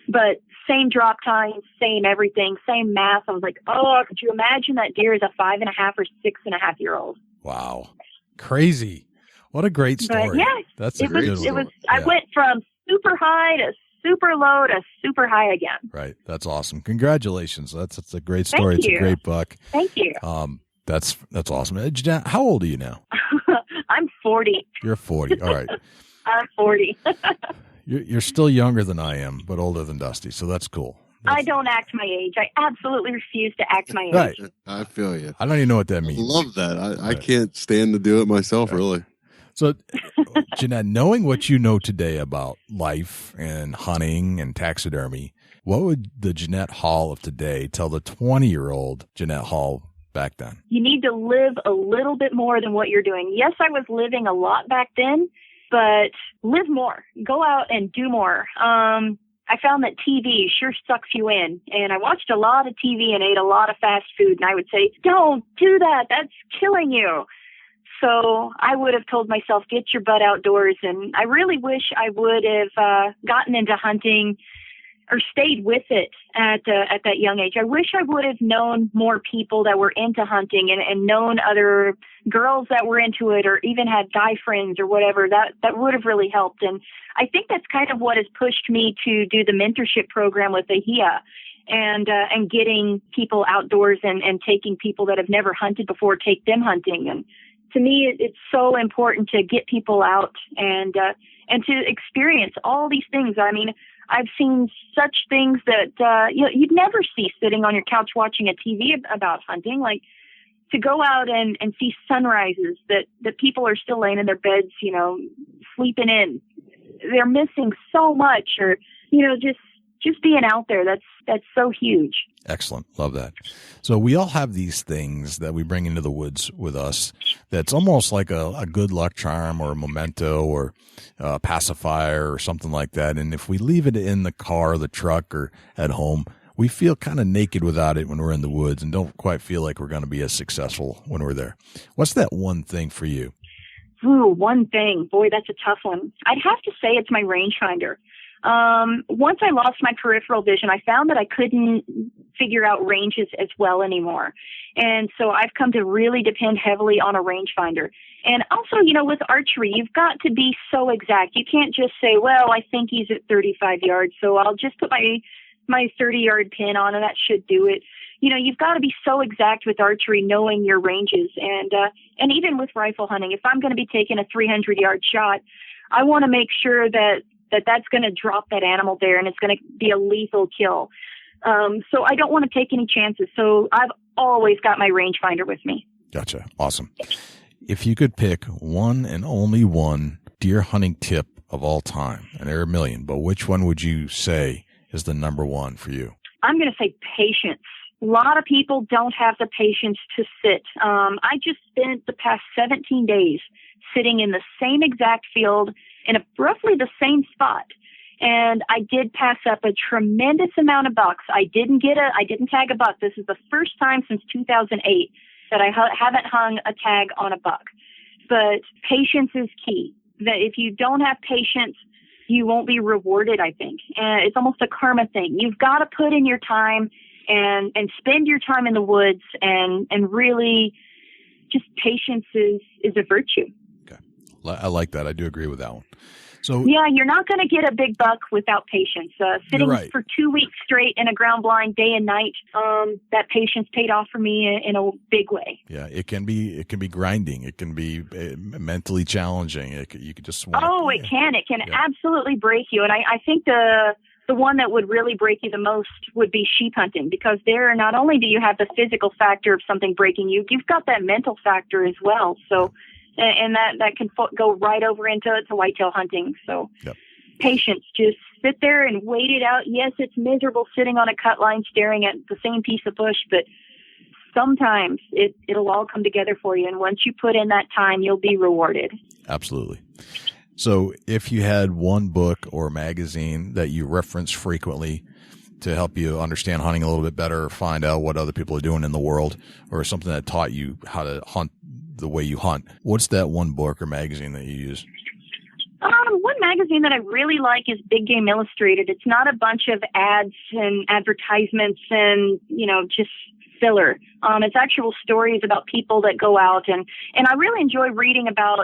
But same drop time, same everything, same math. I was like, oh, could you imagine that deer is a 5.5 or 6.5-year-old? Wow. Crazy. What a great story. But yeah, that's a good story. I went from super high to super low to super high again. Right. That's awesome. Congratulations. That's a great story. It's a great buck. Thank you. That's awesome. Jeanette, how old are you now? I'm 40. You're 40. All right. I'm 40. You're still younger than I am, but older than Dusty, so that's cool. I don't act my age. I absolutely refuse to act my age. Right. I feel you. I don't even know what that means. I love that. I can't stand to do it myself, really. So, Jeanette, knowing what you know today about life and hunting and taxidermy, what would the Jeanette Hall of today tell the 20-year-old Jeanette Hall back then? You need to live a little bit more than what you're doing. Yes, I was living a lot back then, but live more. Go out and do more. I found that TV sure sucks you in, and I watched a lot of TV and ate a lot of fast food, and I would say, don't do that. That's killing you. So I would have told myself, get your butt outdoors. And I really wish I would have gotten into hunting or stayed with it at that young age. I wish I would have known more people that were into hunting and known other girls that were into it, or even had guy friends or whatever. That would have really helped. And I think that's kind of what has pushed me to do the mentorship program with AHIA. And getting people outdoors and taking people that have never hunted before, take them hunting. And to me, it's so important to get people out and to experience all these things. I mean, I've seen such things that you'd never see sitting on your couch watching a TV about hunting. Like to go out and see sunrises that people are still laying in their beds, sleeping in. They're missing so much, or just just being out there, that's so huge. Excellent. Love that. So we all have these things that we bring into the woods with us that's almost like a good luck charm or a memento or a pacifier or something like that. And if we leave it in the car or the truck or at home, we feel kind of naked without it when we're in the woods and don't quite feel like we're going to be as successful when we're there. What's that one thing for you? Ooh, one thing. Boy, that's a tough one. I'd have to say it's my rangefinder. Once I lost my peripheral vision, I found that I couldn't figure out ranges as well anymore. And so I've come to really depend heavily on a rangefinder. And also, with archery, you've got to be so exact. You can't just say, well, I think he's at 35 yards, so I'll just put my 30-yard pin on and that should do it. You've got to be so exact with archery, knowing your ranges. And even with rifle hunting, if I'm going to be taking a 300-yard shot, I want to make sure that's going to drop that animal there and it's going to be a lethal kill. So I don't want to take any chances. So I've always got my rangefinder with me. Gotcha. Awesome. If you could pick one and only one deer hunting tip of all time, and there are a million, but which one would you say is the number one for you? I'm going to say patience. A lot of people don't have the patience to sit. I just spent the past 17 days sitting in the same exact field in roughly the same spot. And I did pass up a tremendous amount of bucks. I didn't tag a buck. This is the first time since 2008 that I haven't hung a tag on a buck. But patience is key. That if you don't have patience, you won't be rewarded, I think. And it's almost a karma thing. You've got to put in your time and spend your time in the woods and really just patience is a virtue. Okay. I like that. I do agree with that one. So yeah, you're not going to get a big buck without patience. Sitting right. for 2 weeks straight in a ground blind day and night, that patience paid off for me in a big way. Yeah, it can be grinding. It can be mentally challenging. You could just it can absolutely break you. And I think the one that would really break you the most would be sheep hunting, because there not only do you have the physical factor of something breaking you, you've got that mental factor as well. So. And that can go right over into whitetail hunting. So yep. Patience, just sit there and wait it out. Yes, it's miserable sitting on a cut line staring at the same piece of bush, but sometimes it'll all come together for you. And once you put in that time, you'll be rewarded. Absolutely. So if you had one book or magazine that you reference frequently to help you understand hunting a little bit better, or find out what other people are doing in the world, or something that taught you how to hunt the way you hunt, what's that one book or magazine that you use? One magazine that I really like is Big Game Illustrated. It's not a bunch of ads and advertisements and, just filler. It's actual stories about people that go out and I really enjoy reading about,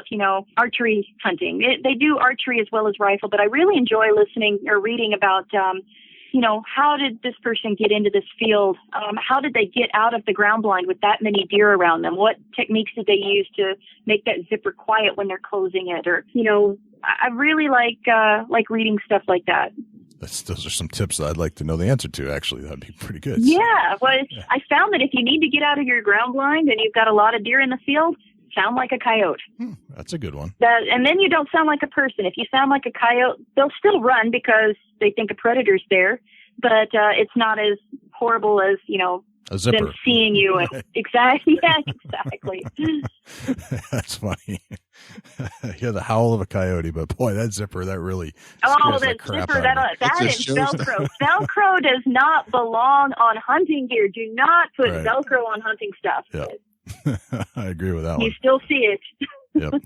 archery hunting. They do archery as well as rifle, but I really enjoy listening or reading about, how did this person get into this field? How did they get out of the ground blind with that many deer around them? What techniques did they use to make that zipper quiet when they're closing it? Or, I really like reading stuff like that. Those are some tips that I'd like to know the answer to, actually. That'd be pretty good. Yeah. Well, I found that if you need to get out of your ground blind and you've got a lot of deer in the field, sound like a coyote. That's a good one. And then you don't sound like a person. If you sound like a coyote, they'll still run because they think a predator's there, but it's not as horrible as, a zipper. Them seeing you. And exactly. Yeah, exactly. That's funny. Yeah, the howl of a coyote, but boy, that zipper, that really that the crap zipper, out of me. That is Velcro. Velcro does not belong on hunting gear. Do not put Velcro on hunting stuff. Yep. I agree with that one. You still see it. Yep.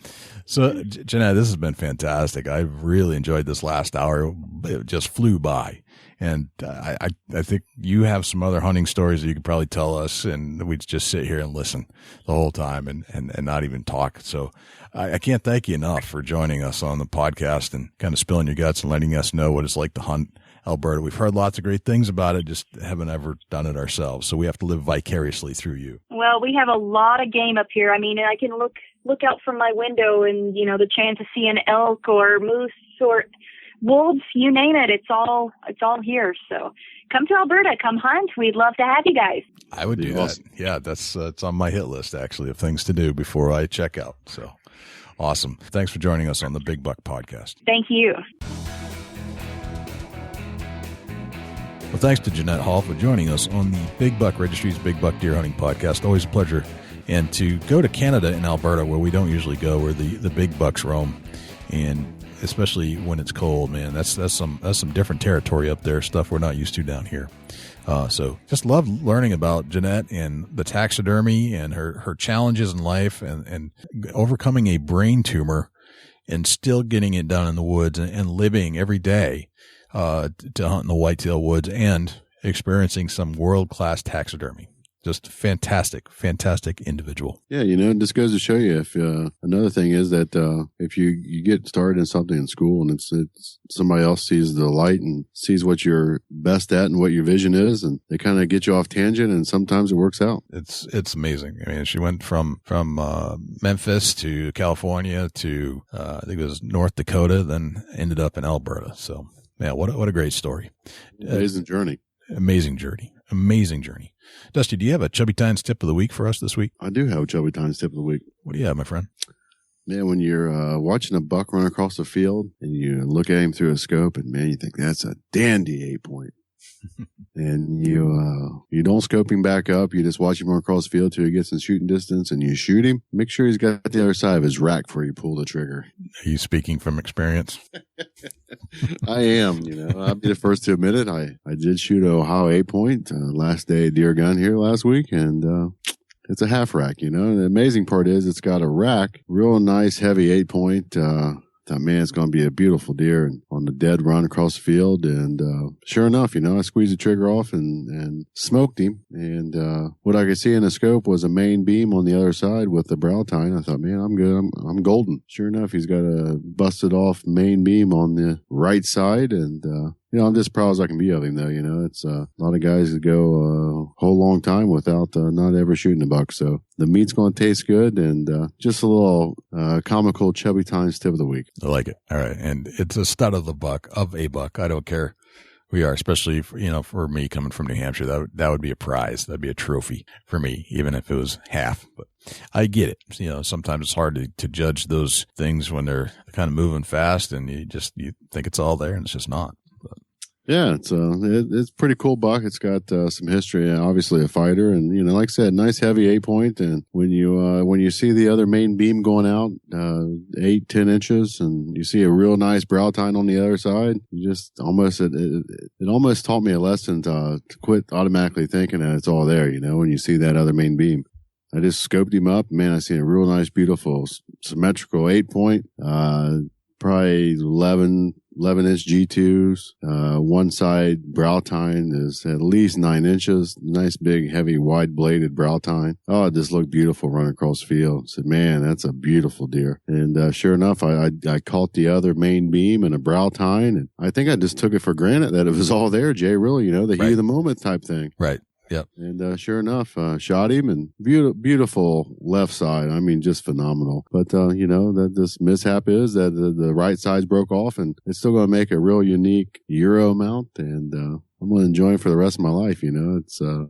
So, Jeanette, this has been fantastic. I've really enjoyed this last hour. It just flew by. And I think you have some other hunting stories that you could probably tell us, and we'd just sit here and listen the whole time and not even talk. So I can't thank you enough for joining us on the podcast and kind of spilling your guts and letting us know what it's like to hunt Alberta. We've heard lots of great things about it, just haven't ever done it ourselves. So we have to live vicariously through you. Well, we have a lot of game up here. I mean, I can look out from my window and, the chance to see an elk or moose or wolves, you name it. It's all here. So come to Alberta, come hunt. We'd love to have you guys. I would do that. Yeah, that's it's on my hit list, actually, of things to do before I check out. So awesome. Thanks for joining us on the Big Buck Podcast. Thank you. Well, thanks to Jeanette Hall for joining us on the Big Buck Registries Big Buck Deer Hunting Podcast. Always a pleasure. And to go to Canada and Alberta, where we don't usually go, where the big bucks roam, and especially when it's cold, man, that's some different territory up there, stuff we're not used to down here. So just love learning about Jeanette and the taxidermy and her challenges in life and overcoming a brain tumor and still getting it done in the woods and living every day to hunt in the whitetail woods and experiencing some world-class taxidermy. Just fantastic individual. Yeah, it just goes to show you. If another thing is that if you get started in something in school and it's somebody else sees the light and sees what you're best at and what your vision is, and they kind of get you off tangent, and sometimes it works out. It's amazing. I mean, she went from Memphis to California to I think it was North Dakota, then ended up in Alberta. So, yeah, what a great story. Amazing journey. Amazing journey. Dusty, do you have a Chubby Tines tip of the week for us this week? I do have a Chubby Tines tip of the week. What do you have, my friend? Man, when you're watching a buck run across the field and you look at him through a scope and, man, you think that's a dandy 8-point. And you don't scope him back up. You just watch him run across the field till he gets in shooting distance and you shoot him. Make sure he's got the other side of his rack before you pull the trigger. Are you speaking from experience? I am. I'll be the first to admit it. I did shoot a Ohio 8-point last day of deer gun here last week, and it's a half rack. And the amazing part is it's got a rack, real nice heavy 8-point. Thought, man, it's going to be a beautiful deer and on the dead run across the field. And sure enough, I squeezed the trigger off and smoked him. And what I could see in the scope was a main beam on the other side with the brow tine. I thought, man, I'm good. I'm golden. Sure enough, he's got a busted off main beam on the right side. And I'm just proud as I can be of him, though. It's a lot of guys that go a whole long time without not ever shooting a buck. So the meat's going to taste good, and just a little comical Chubby Tines tip of the week. I like it. All right, and it's a stud of a buck. I don't care who you are, especially for me coming from New Hampshire. That would be a prize. That'd be a trophy for me, even if it was half. But I get it. Sometimes it's hard to judge those things when they're kind of moving fast, and you think it's all there, and it's just not. Yeah, it's a pretty cool buck. It's got some history, obviously a fighter, and like I said, nice heavy 8-point. And when you see the other main beam going out 8-10 inches, and you see a real nice brow tine on the other side, you just almost it almost taught me a lesson to quit automatically thinking that it's all there. When you see that other main beam. I just scoped him up. Man, I seen a real nice, beautiful, symmetrical 8-point. Probably 11-inch G2s. One side brow tine is at least 9 inches. Nice, big, heavy, wide-bladed brow tine. Oh, it just looked beautiful running across the field. I said, man, that's a beautiful deer. And sure enough, I caught the other main beam and a brow tine, and I think I just took it for granted that it was all there, Jay, really, the heat of the moment type thing. Right. Yep. And sure enough, shot him, and beautiful left side. I mean, just phenomenal. But, that this mishap is that the right side's broke off, and it's still going to make a real unique Euro mount. And I'm going to enjoy it for the rest of my life. It's a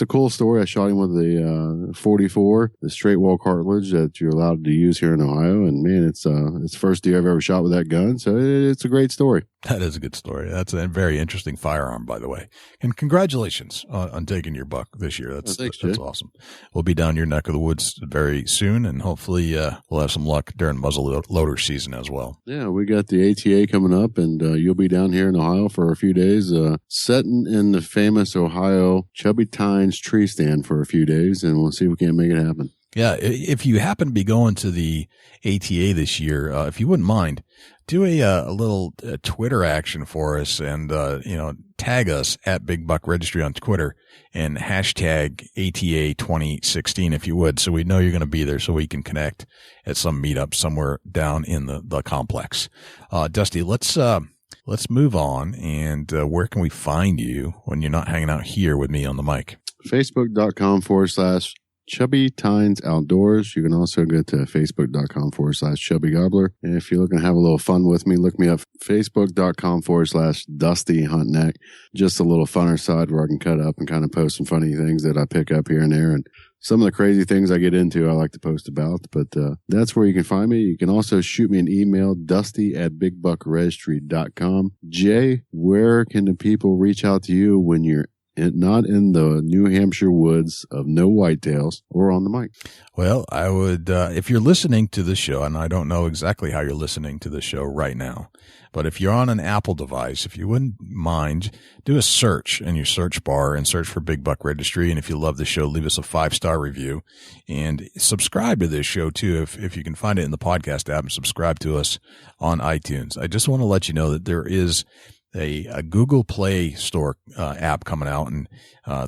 cool story. I shot him with the 44, the straight wall cartridge that you're allowed to use here in Ohio. And man, it's the first deer I've ever shot with that gun. So it's a great story. That is a good story. That's a very interesting firearm, by the way. And congratulations on taking your buck this year. That's awesome. We'll be down your neck of the woods very soon, and hopefully we'll have some luck during muzzle loader season as well. Yeah, we got the ATA coming up, and you'll be down here in Ohio for a few days, sitting in the famous Ohio Chubby Tines tree stand for a few days, and we'll see if we can't make it happen. Yeah, if you happen to be going to the ATA this year, if you wouldn't mind, do a little Twitter action for us, and tag us at Big Buck Registry on Twitter and hashtag ATA 2016 if you would, so we know you're going to be there, so we can connect at some meetup somewhere down in the complex. Dusty, let's move on, and where can we find you when you're not hanging out here with me on the mic? Facebook.com/Chubby Tines Outdoors. You can also go to Facebook.com/Chubby Gobbler. And if you're looking to have a little fun with me, look me up. Facebook.com/Dusty Hunt Neck. Just a little funner side where I can cut up and kind of post some funny things that I pick up here and there. And some of the crazy things I get into, I like to post about, but that's where you can find me. You can also shoot me an email, dusty@bigbuckregistry.com. Jay, where can the people reach out to you when you're not in the New Hampshire woods of no whitetails or on the mic? Well, I would, if you're listening to the show, and I don't know exactly how you're listening to the show right now, but if you're on an Apple device, if you wouldn't mind, do a search in your search bar and search for Big Buck Registry. And if you love the show, leave us a 5-star review and subscribe to this show too. If you can find it in the podcast app, and subscribe to us on iTunes. I just want to let you know that there is a Google Play Store app coming out, and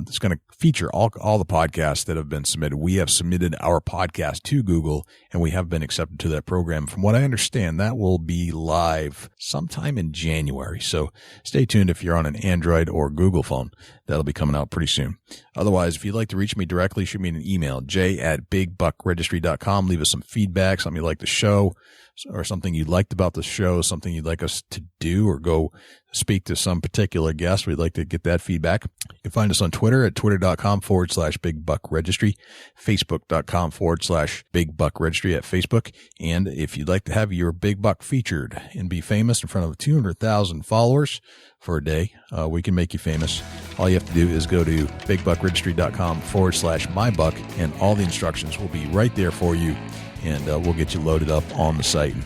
it's going to feature all the podcasts that have been submitted. We have submitted our podcast to Google, and we have been accepted to that program. From what I understand, that will be live sometime in January. So stay tuned if you're on an Android or Google phone. That'll be coming out pretty soon. Otherwise, if you'd like to reach me directly, shoot me an email, j@bigbuckregistry.com. Leave us some feedback, something you like the show, or something you liked about the show, something you'd like us to do, or go speak to some particular guest. We'd like to get that feedback. You can find us on Twitter at twitter.com/bigbuckregistry, facebook.com/bigbuckregistry at Facebook. And if you'd like to have your big buck featured and be famous in front of 200,000 followers for a day, we can make you famous. All you have to do is go to bigbuckregistry.com/mybuck, and all the instructions will be right there for you. And we'll get you loaded up on the site and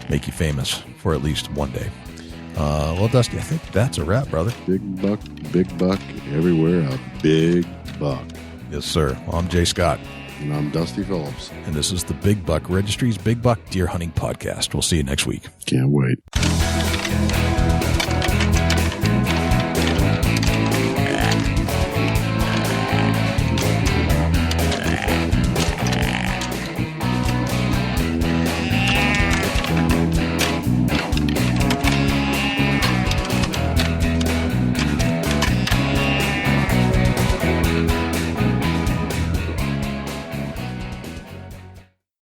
make you famous for at least one day. Well, Dusty, I think that's a wrap, brother. Big buck, everywhere, a big buck. Yes, sir. Well, I'm Jay Scott. And I'm Dusty Phillips. And this is the Big Buck Registry's Big Buck Deer Hunting Podcast. We'll see you next week. Can't wait.